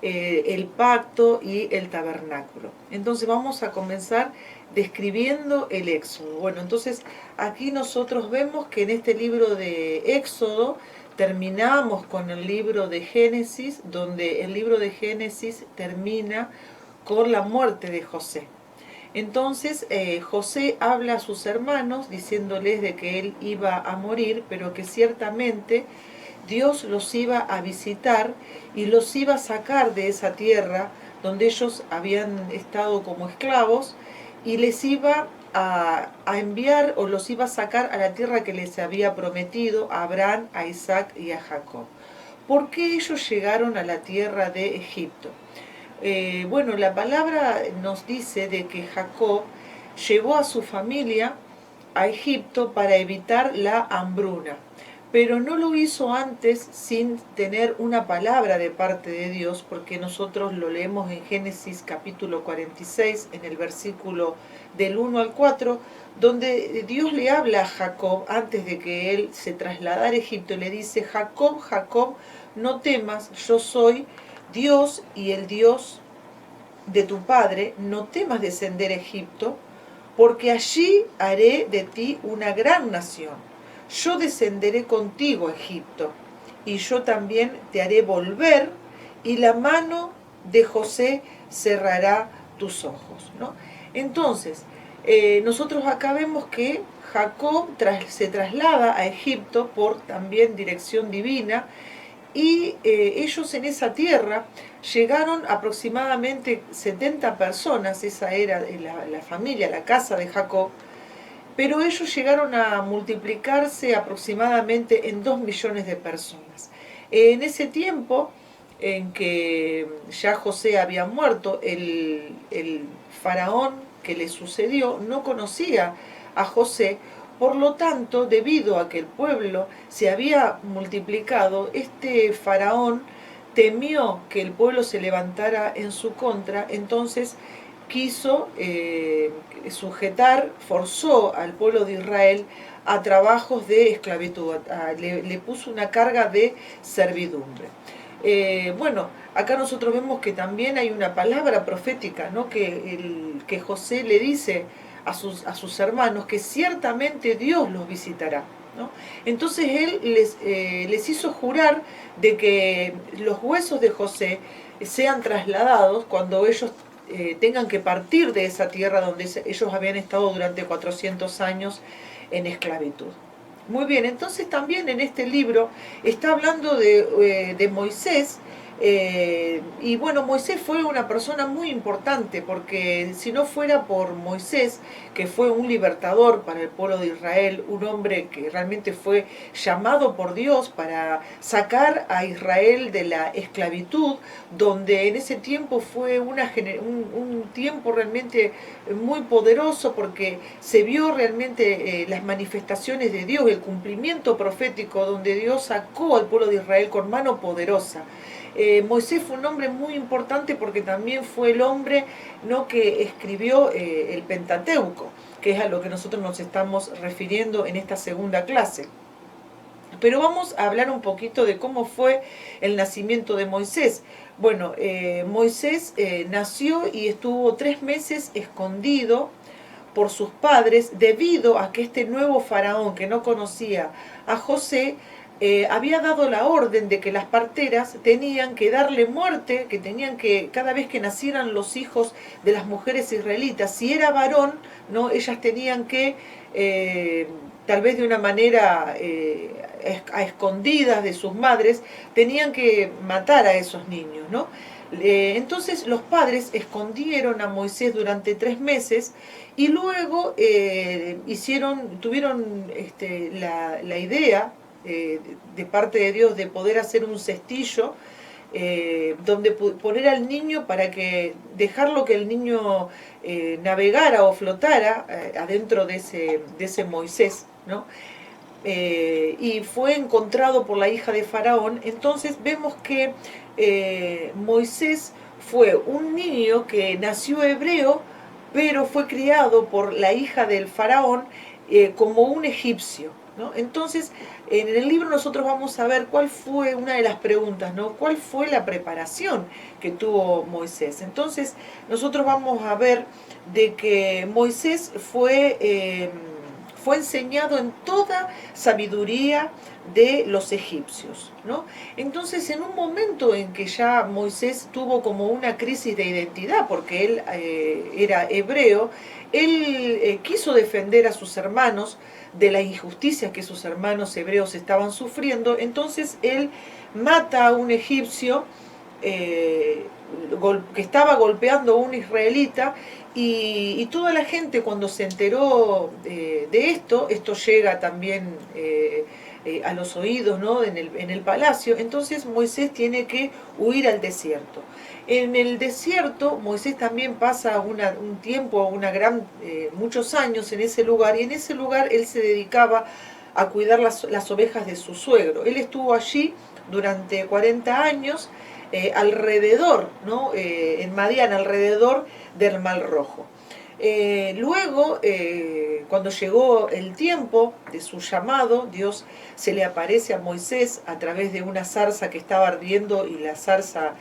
el pacto y el tabernáculo. Entonces vamos a comenzar describiendo el Éxodo. Bueno, entonces aquí nosotros vemos que en este libro de Éxodo terminamos con el libro de Génesis, donde el libro de Génesis termina con la muerte de José. Entonces José habla a sus hermanos diciéndoles de que él iba a morir, pero que ciertamente Dios los iba a visitar y los iba a sacar de esa tierra donde ellos habían estado como esclavos, y les iba a enviar, o los iba a sacar a la tierra que les había prometido a Abraham, a Isaac y a Jacob. ¿Por qué ellos llegaron a la tierra de Egipto? Bueno, la palabra nos dice de que Jacob llevó a su familia a Egipto para evitar la hambruna, pero no lo hizo antes sin tener una palabra de parte de Dios, porque nosotros lo leemos en Génesis capítulo 46, en el versículo del 1 al 4, donde Dios le habla a Jacob antes de que él se trasladara a Egipto, y le dice: Jacob, Jacob, no temas, yo soy Dios y el Dios de tu padre, no temas descender a Egipto, porque allí haré de ti una gran nación. Yo descenderé contigo a Egipto, y yo también te haré volver, y la mano de José cerrará tus ojos, ¿no? Entonces, Nosotros acá vemos que Jacob se traslada a Egipto por también dirección divina y ellos en esa tierra llegaron aproximadamente 70 personas, esa era la familia, la casa de Jacob, pero ellos llegaron a multiplicarse aproximadamente en 2 millones de personas. En ese tiempo en que ya José había muerto, el faraón que le sucedió no conocía a José, por lo tanto, debido a que el pueblo se había multiplicado, este faraón temió que el pueblo se levantara en su contra, entonces quiso sujetar, forzó al pueblo de Israel a trabajos de esclavitud, le puso una carga de servidumbre. Bueno, acá nosotros vemos que también hay una palabra profética, ¿no? Que José le dice a sus hermanos que ciertamente Dios los visitará, ¿no? Entonces él les hizo jurar de que los huesos de José sean trasladados cuando ellos tengan que partir de esa tierra donde ellos habían estado durante 400 años en esclavitud. Muy bien, entonces también en este libro está hablando de Moisés, y bueno, Moisés fue una persona muy importante porque si no fuera por Moisés, que fue un libertador para el pueblo de Israel, un hombre que realmente fue llamado por Dios para sacar a Israel de la esclavitud, donde en ese tiempo fue un tiempo realmente muy poderoso porque se vio realmente las manifestaciones de Dios, el cumplimiento profético donde Dios sacó al pueblo de Israel con mano poderosa. Moisés fue un hombre muy importante porque también fue el hombre, ¿no?, que escribió el Pentateuco, que es a lo que nosotros nos estamos refiriendo en esta segunda clase. Pero vamos a hablar un poquito de cómo fue el nacimiento de Moisés. Bueno, Moisés nació y estuvo 3 meses escondido por sus padres debido a que este nuevo faraón que no conocía a José había dado la orden de que las parteras tenían que darle muerte, que tenían que, cada vez que nacieran los hijos de las mujeres israelitas, si era varón, ¿no?, ellas tenían que, tal vez de una manera a escondidas de sus madres, tenían que matar a esos niños, ¿no? Entonces los padres escondieron a Moisés durante 3 meses y luego tuvieron la idea de parte de Dios de poder hacer un cestillo donde poner al niño para que dejarlo que el niño navegara o flotara adentro de ese Moisés, ¿no? Y fue encontrado por la hija de Faraón. Entonces vemos que Moisés fue un niño que nació hebreo, pero fue criado por la hija del Faraón como un egipcio, ¿no? Entonces, en el libro nosotros vamos a ver cuál fue una de las preguntas, ¿no? ¿Cuál fue la preparación que tuvo Moisés? Entonces, nosotros vamos a ver de que Moisés fue enseñado en toda sabiduría de los egipcios, ¿no? Entonces, en un momento en que ya Moisés tuvo como una crisis de identidad, porque él era hebreo, él quiso defender a sus hermanos de la injusticia que sus hermanos hebreos estaban sufriendo, entonces él mata a un egipcio que estaba golpeando a un israelita y toda la gente cuando se enteró de esto llega también a los oídos, ¿no?, en el palacio. Entonces Moisés tiene que huir al desierto. En el desierto Moisés también pasa un tiempo, muchos años en ese lugar, y en ese lugar él se dedicaba a cuidar las ovejas de su suegro. Él estuvo allí durante 40 años alrededor, ¿no?, en Madián, alrededor del Mar Rojo. Luego, cuando llegó el tiempo de su llamado, Dios se le aparece a Moisés a través de una zarza que estaba ardiendo, y la zarza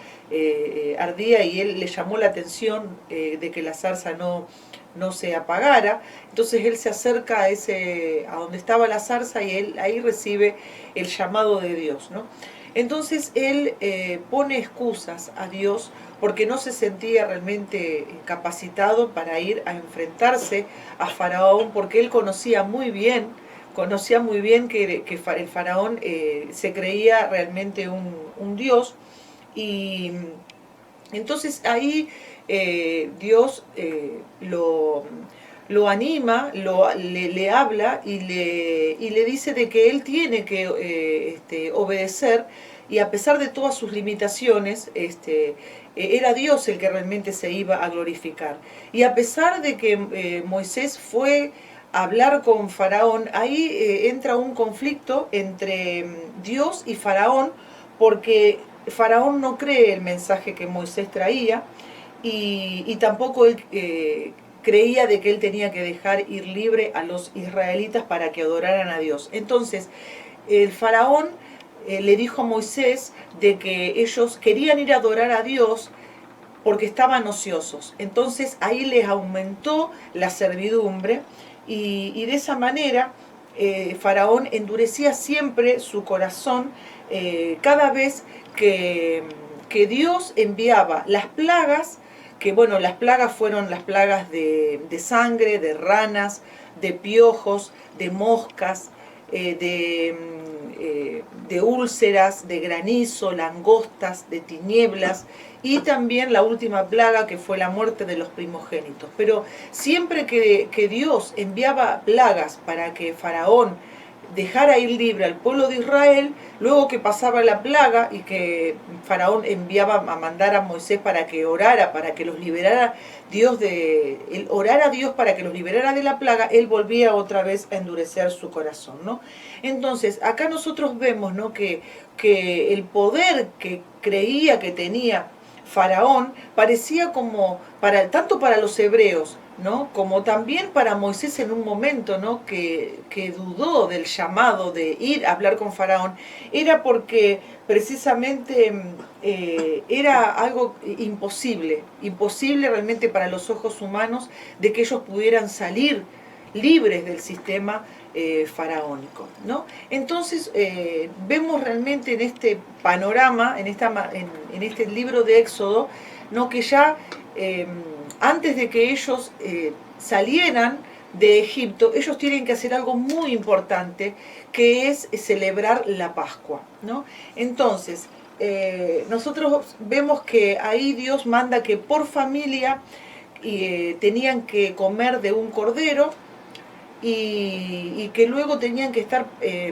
ardía, y él le llamó la atención de que la zarza no se apagara. Entonces él se acerca a donde estaba la zarza, y él ahí recibe el llamado de Dios, ¿no? Entonces él pone excusas a Dios porque no se sentía realmente capacitado para ir a enfrentarse a Faraón, porque él conocía muy bien que el Faraón se creía realmente un Dios. Y entonces ahí Dios lo anima, le habla y le dice de que él tiene que obedecer, y a pesar de todas sus limitaciones, era Dios el que realmente se iba a glorificar. Y a pesar de que Moisés fue a hablar con Faraón, ahí entra un conflicto entre Dios y Faraón, porque Faraón no cree el mensaje que Moisés traía, y tampoco él creía de que él tenía que dejar ir libre a los israelitas para que adoraran a Dios. Entonces, el Faraón le dijo a Moisés de que ellos querían ir a adorar a Dios porque estaban ociosos. Entonces ahí les aumentó la servidumbre, y de esa manera Faraón endurecía siempre su corazón cada vez que Dios enviaba las plagas, que bueno, las plagas fueron las plagas de sangre, de ranas, de piojos, de moscas, de úlceras, de granizo, langostas, de tinieblas, y también la última plaga que fue la muerte de los primogénitos. Pero siempre que Dios enviaba plagas para que Faraón dejara ir libre al pueblo de Israel, luego que pasaba la plaga y que Faraón enviaba a mandar a Moisés para que orara, para que los liberara, él orara a Dios para que los liberara de la plaga, él volvía otra vez a endurecer su corazón, ¿no? Entonces, acá nosotros vemos, ¿no?, que el poder que creía que tenía Faraón parecía como, tanto para los hebreos, ¿no?, como también para Moisés en un momento, ¿no?, que dudó del llamado de ir a hablar con Faraón, era porque precisamente era algo imposible realmente para los ojos humanos de que ellos pudieran salir libres del sistema faraónico, ¿no? Entonces vemos realmente en este panorama, en este libro de Éxodo, ¿no?, que ya antes de que ellos salieran de Egipto, ellos tienen que hacer algo muy importante, que es celebrar la Pascua, ¿no? Entonces, nosotros vemos que ahí Dios manda que por familia tenían que comer de un cordero, y que luego tenían que estar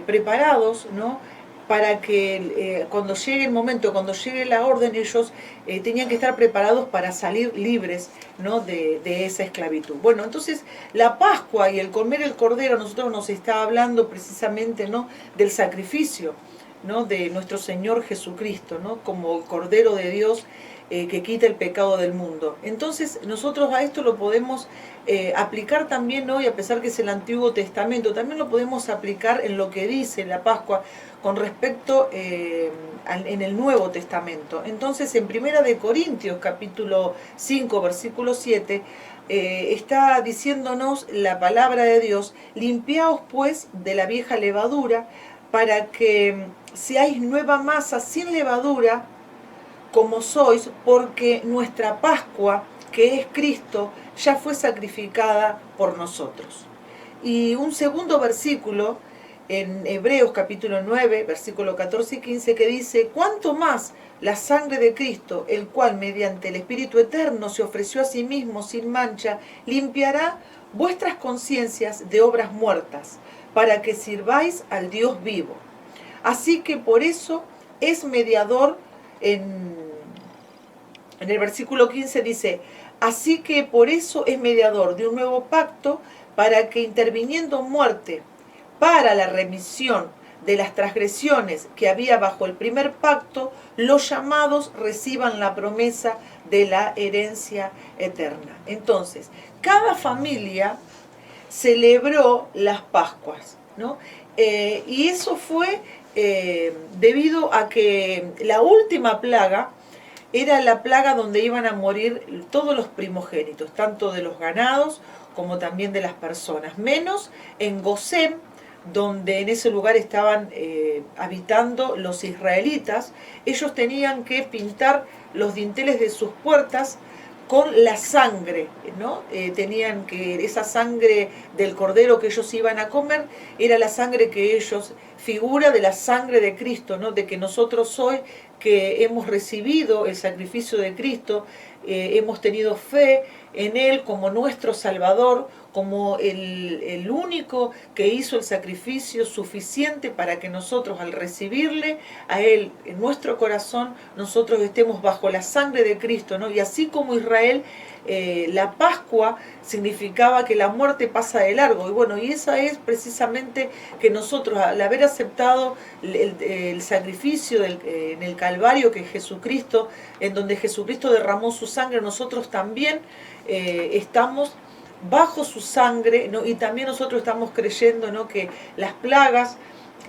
preparados, ¿no?, para que cuando llegue el momento, cuando llegue la orden, ellos tenían que estar preparados para salir libres, ¿no?, de esa esclavitud. Bueno, entonces la Pascua y el comer el cordero, nosotros nos está hablando precisamente, ¿no?, del sacrificio, ¿no?, de nuestro Señor Jesucristo, ¿no?, como el Cordero de Dios que quita el pecado del mundo. Entonces nosotros a esto lo podemos aplicar también hoy, a pesar que es el Antiguo Testamento, también lo podemos aplicar en lo que dice la Pascua con respecto en el Nuevo Testamento. Entonces en 1 de Corintios capítulo 5 versículo 7 está diciéndonos la palabra de Dios: limpiaos pues de la vieja levadura, para que seáis nueva masa sin levadura, como sois, porque nuestra Pascua, que es Cristo, ya fue sacrificada por nosotros. Y un segundo versículo en Hebreos capítulo 9, versículo 14 y 15, que dice: cuánto más la sangre de Cristo, el cual mediante el Espíritu Eterno se ofreció a sí mismo sin mancha, limpiará vuestras conciencias de obras muertas, para que sirváis al Dios vivo. Así que por eso es mediador. En el versículo 15 dice: así que por eso es mediador de un nuevo pacto, para que interviniendo muerte para la remisión de las transgresiones que había bajo el primer pacto, los llamados reciban la promesa de la herencia eterna. Entonces, cada familia celebró las Pascuas, ¿no? Y eso fue debido a que la última plaga era la plaga donde iban a morir todos los primogénitos, tanto de los ganados como también de las personas, menos en Gosén, donde en ese lugar estaban habitando los israelitas, ellos tenían que pintar los dinteles de sus puertas con la sangre, ¿no? Tenían que, esa sangre del cordero que ellos iban a comer, era la sangre que ellos, figura de la sangre de Cristo, ¿no? De que nosotros hoy, que hemos recibido el sacrificio de Cristo, hemos tenido fe en Él como nuestro Salvador, como el único que hizo el sacrificio suficiente para que nosotros, al recibirle a Él en nuestro corazón, nosotros estemos bajo la sangre de Cristo, ¿no? Y así como Israel, la Pascua significaba que la muerte pasa de largo, y bueno, y esa es precisamente que nosotros, al haber aceptado el sacrificio en el Calvario, que Jesucristo, en donde Jesucristo derramó su sangre, nosotros también estamos bajo su sangre, ¿no? Y también nosotros estamos creyendo, ¿no?, que las plagas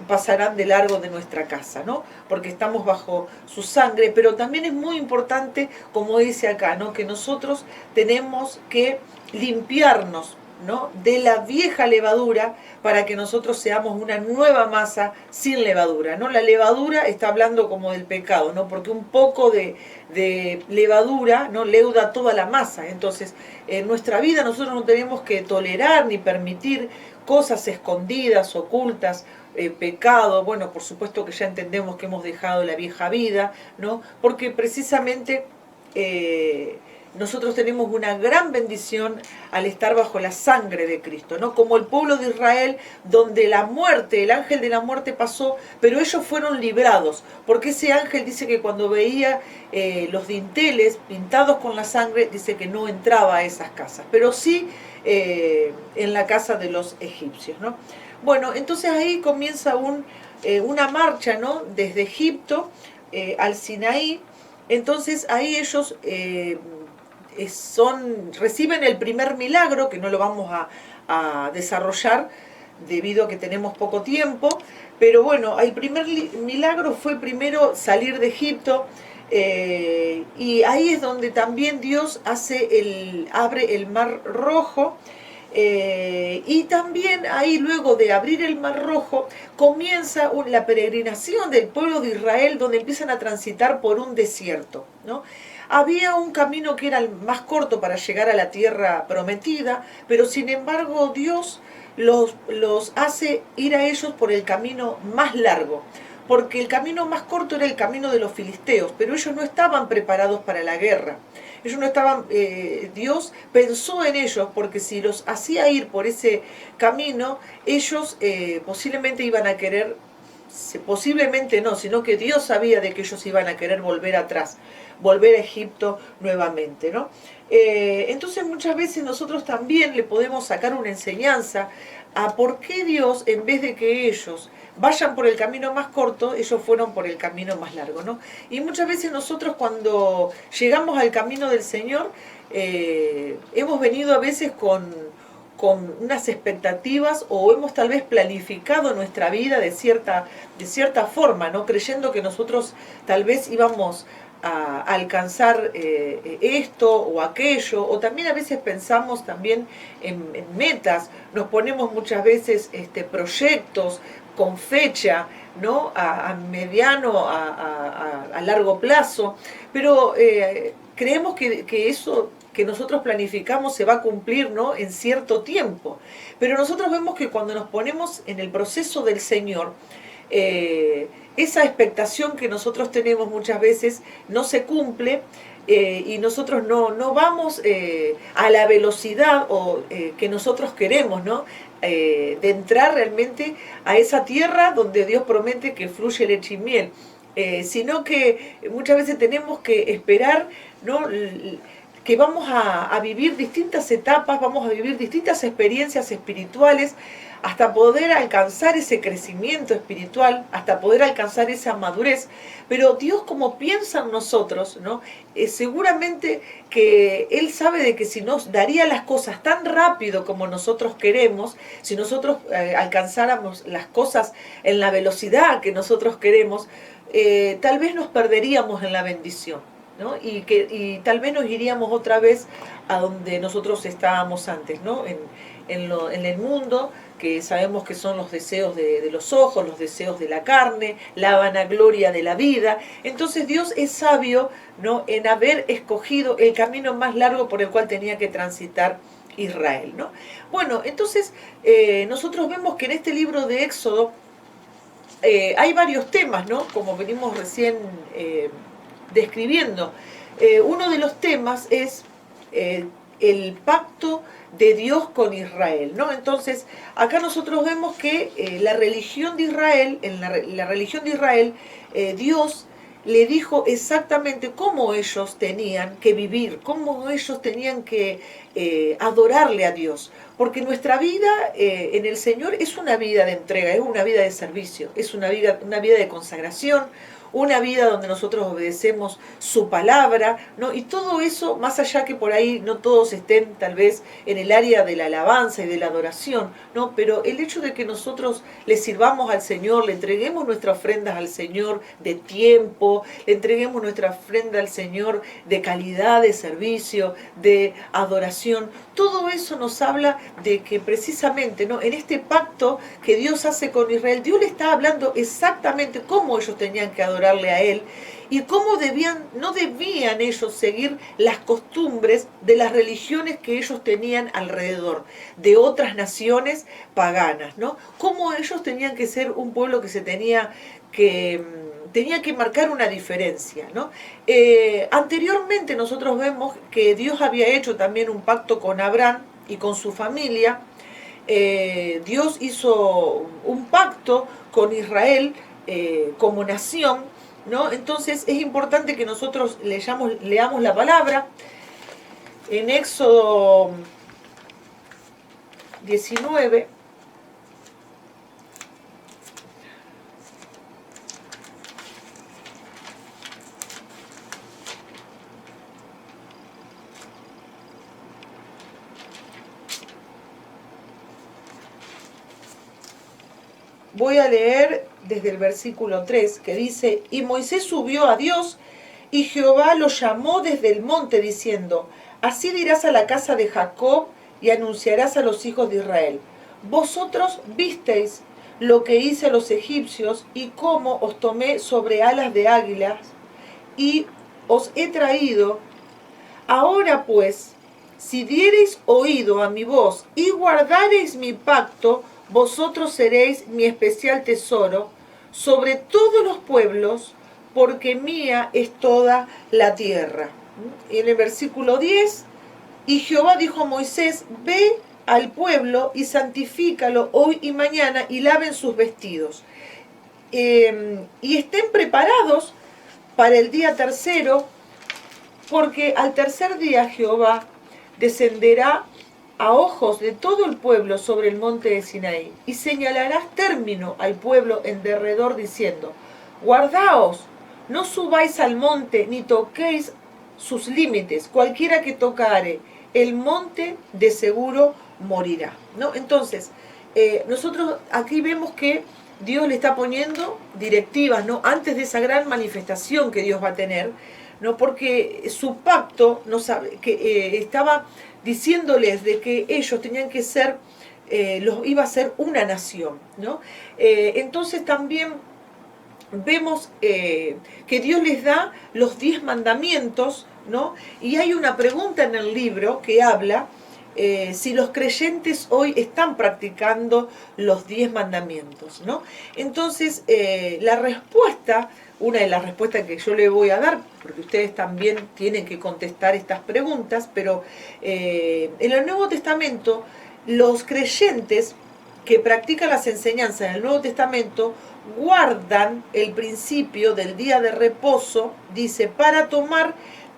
pasarán de largo de nuestra casa, ¿no? Porque estamos bajo su sangre, pero también es muy importante, como dice acá, ¿no?, que nosotros tenemos que limpiarnos, ¿no?, de la vieja levadura para que nosotros seamos una nueva masa sin levadura, ¿no? La levadura está hablando como del pecado, ¿no? Porque un poco de levadura, ¿no?, leuda toda la masa. Entonces, en nuestra vida nosotros no tenemos que tolerar ni permitir cosas escondidas, ocultas, pecado. Bueno, por supuesto que ya entendemos que hemos dejado la vieja vida, ¿no? Porque precisamente nosotros tenemos una gran bendición al estar bajo la sangre de Cristo, ¿no? Como el pueblo de Israel, donde la muerte, el ángel de la muerte pasó, pero ellos fueron librados, porque ese ángel dice que cuando veía los dinteles pintados con la sangre, dice que no entraba a esas casas, pero sí en la casa de los egipcios, ¿no? Bueno, entonces ahí comienza una marcha, ¿no?, desde Egipto al Sinaí. Entonces ahí ellos reciben el primer milagro, que no lo vamos a desarrollar debido a que tenemos poco tiempo, pero bueno, el primer milagro fue primero salir de Egipto, y ahí es donde también Dios abre el mar rojo. Y también ahí, luego de abrir el mar rojo, comienza la peregrinación del pueblo de Israel, donde empiezan a transitar por un desierto, ¿no? Había un camino que era el más corto para llegar a la tierra prometida, pero sin embargo Dios los hace ir a ellos por el camino más largo, porque el camino más corto era el camino de los filisteos, pero ellos no estaban preparados para la guerra. Ellos no estaban, Dios pensó en ellos, porque si los hacía ir por ese camino, ellos posiblemente iban a querer, posiblemente no, sino que Dios sabía de que ellos iban a querer volver atrás, volver a Egipto nuevamente, ¿no? Entonces muchas veces nosotros también le podemos sacar una enseñanza a por qué Dios, en vez de que ellos vayan por el camino más corto, ellos fueron por el camino más largo, ¿no? Y muchas veces nosotros, cuando llegamos al camino del Señor, hemos venido a veces con unas expectativas, o hemos tal vez planificado nuestra vida de cierta forma, ¿no?, creyendo que nosotros tal vez íbamos a alcanzar esto o aquello, o también a veces pensamos también en metas, nos ponemos muchas veces proyectos con fecha, ¿no?, a mediano, a largo plazo, pero creemos que eso que nosotros planificamos se va a cumplir, ¿no?, en cierto tiempo. Pero nosotros vemos que cuando nos ponemos en el proceso del Señor, esa expectación que nosotros tenemos muchas veces no se cumple, y nosotros no vamos a la velocidad que nosotros queremos, ¿no?, de entrar realmente a esa tierra donde Dios promete que fluye leche y miel, sino que muchas veces tenemos que esperar, ¿no?, que vamos a vivir distintas etapas, vamos a vivir distintas experiencias espirituales, hasta poder alcanzar ese crecimiento espiritual, hasta poder alcanzar esa madurez. Pero Dios, como piensa en nosotros, ¿no?, seguramente que Él sabe de que si nos daría las cosas tan rápido como nosotros queremos, si nosotros alcanzáramos las cosas en la velocidad que nosotros queremos, tal vez nos perderíamos en la bendición, ¿no? Y tal vez nos iríamos otra vez a donde nosotros estábamos antes, ¿no?, en el mundo, que sabemos que son los deseos de los ojos, los deseos de la carne, la vanagloria de la vida. Entonces Dios es sabio, ¿no?, en haber escogido el camino más largo por el cual tenía que transitar Israel, ¿no? Bueno, entonces nosotros vemos que en este libro de Éxodo hay varios temas, ¿no?, como venimos recién describiendo. Uno de los temas es el pacto de Dios con Israel, ¿no? Entonces, acá nosotros vemos que la religión de Israel, la religión de Israel, Dios le dijo exactamente cómo ellos tenían que vivir, cómo ellos tenían que adorarle a Dios. Porque nuestra vida en el Señor es una vida de entrega, es una vida de servicio, es una vida de consagración, una vida donde nosotros obedecemos su palabra, ¿no? Y todo eso, más allá que por ahí no todos estén tal vez en el área de la alabanza y de la adoración, ¿no? Pero el hecho de que nosotros le sirvamos al Señor, le entreguemos nuestras ofrendas al Señor de tiempo, le entreguemos nuestra ofrenda al Señor de calidad de servicio, de adoración, todo eso nos habla de que precisamente, ¿no?, en este pacto que Dios hace con Israel, Dios le está hablando exactamente cómo ellos tenían que adorarle a Él y cómo no debían ellos seguir las costumbres de las religiones que ellos tenían alrededor, de otras naciones paganas, ¿no? Cómo ellos tenían que ser un pueblo que tenía que marcar una diferencia, ¿no? Anteriormente nosotros vemos que Dios había hecho también un pacto con Abraham y con su familia. Dios hizo un pacto con Israel como nación, ¿no? Entonces es importante que nosotros leamos la palabra en Éxodo 19. Voy a leer desde el versículo 3, que dice: y Moisés subió a Dios, y Jehová lo llamó desde el monte, diciendo: así dirás a la casa de Jacob, y anunciarás a los hijos de Israel: vosotros visteis lo que hice a los egipcios, y cómo os tomé sobre alas de águilas, y os he traído. Ahora pues, si diereis oído a mi voz, y guardareis mi pacto, vosotros seréis mi especial tesoro sobre todos los pueblos, porque mía es toda la tierra. Y en el versículo 10, y Jehová dijo a Moisés: ve al pueblo y santifícalo hoy y mañana, y laven sus vestidos. Y estén preparados para el día tercero, porque al tercer día Jehová descenderá a ojos de todo el pueblo sobre el monte de Sinaí, y señalarás término al pueblo en derredor, diciendo: guardaos, no subáis al monte, ni toquéis sus límites, cualquiera que tocare el monte de seguro morirá, ¿no? Entonces, nosotros aquí vemos que Dios le está poniendo directivas, ¿no?, antes de esa gran manifestación que Dios va a tener, ¿no? Porque su pacto estaba diciéndoles de que ellos tenían que ser, iba a ser una nación, ¿no? Entonces también vemos que Dios les da los 10 mandamientos, ¿no? Y hay una pregunta en el libro que habla si los creyentes hoy están practicando los 10 mandamientos, ¿no? Entonces, la respuesta, una de las respuestas que yo le voy a dar, porque ustedes también tienen que contestar estas preguntas, pero en el Nuevo Testamento, los creyentes que practican las enseñanzas del Nuevo Testamento guardan el principio del día de reposo, dice, para tomar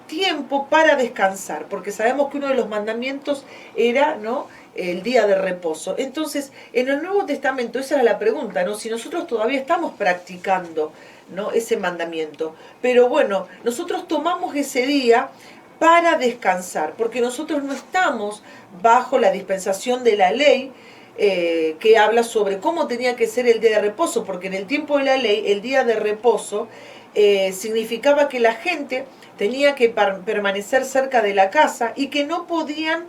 tiempo para descansar, porque sabemos que uno de los mandamientos era, ¿no?, el día de reposo. Entonces, en el Nuevo Testamento esa era la pregunta, ¿no?, si nosotros todavía estamos practicando, ¿no?, ese mandamiento. Pero bueno, nosotros tomamos ese día para descansar, porque nosotros no estamos bajo la dispensación de la ley, que habla sobre cómo tenía que ser el día de reposo, porque en el tiempo de la ley el día de reposo significaba que la gente tenía que permanecer cerca de la casa y que no podían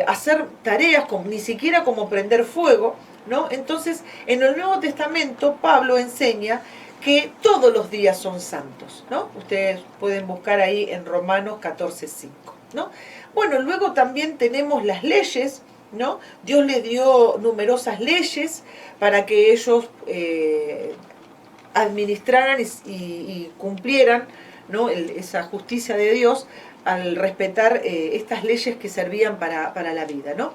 hacer tareas, ni siquiera como prender fuego, ¿no? Entonces, en el Nuevo Testamento, Pablo enseña que todos los días son santos, ¿no? Ustedes pueden buscar ahí en Romanos 14:5, ¿no? Bueno, luego también tenemos las leyes, ¿no? Dios les dio numerosas leyes para que ellos administraran y cumplieran, ¿no? Esa justicia de Dios al respetar estas leyes que servían para la vida, ¿no?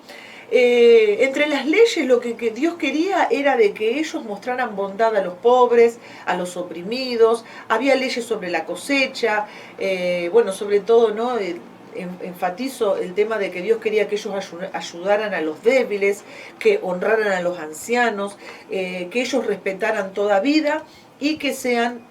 Entre las leyes lo que Dios quería era de que ellos mostraran bondad a los pobres, a los oprimidos, había leyes sobre la cosecha, bueno, sobre todo, ¿no? Enfatizo el tema de que Dios quería que ellos ayudaran a los débiles, que honraran a los ancianos, que ellos respetaran toda vida y que sean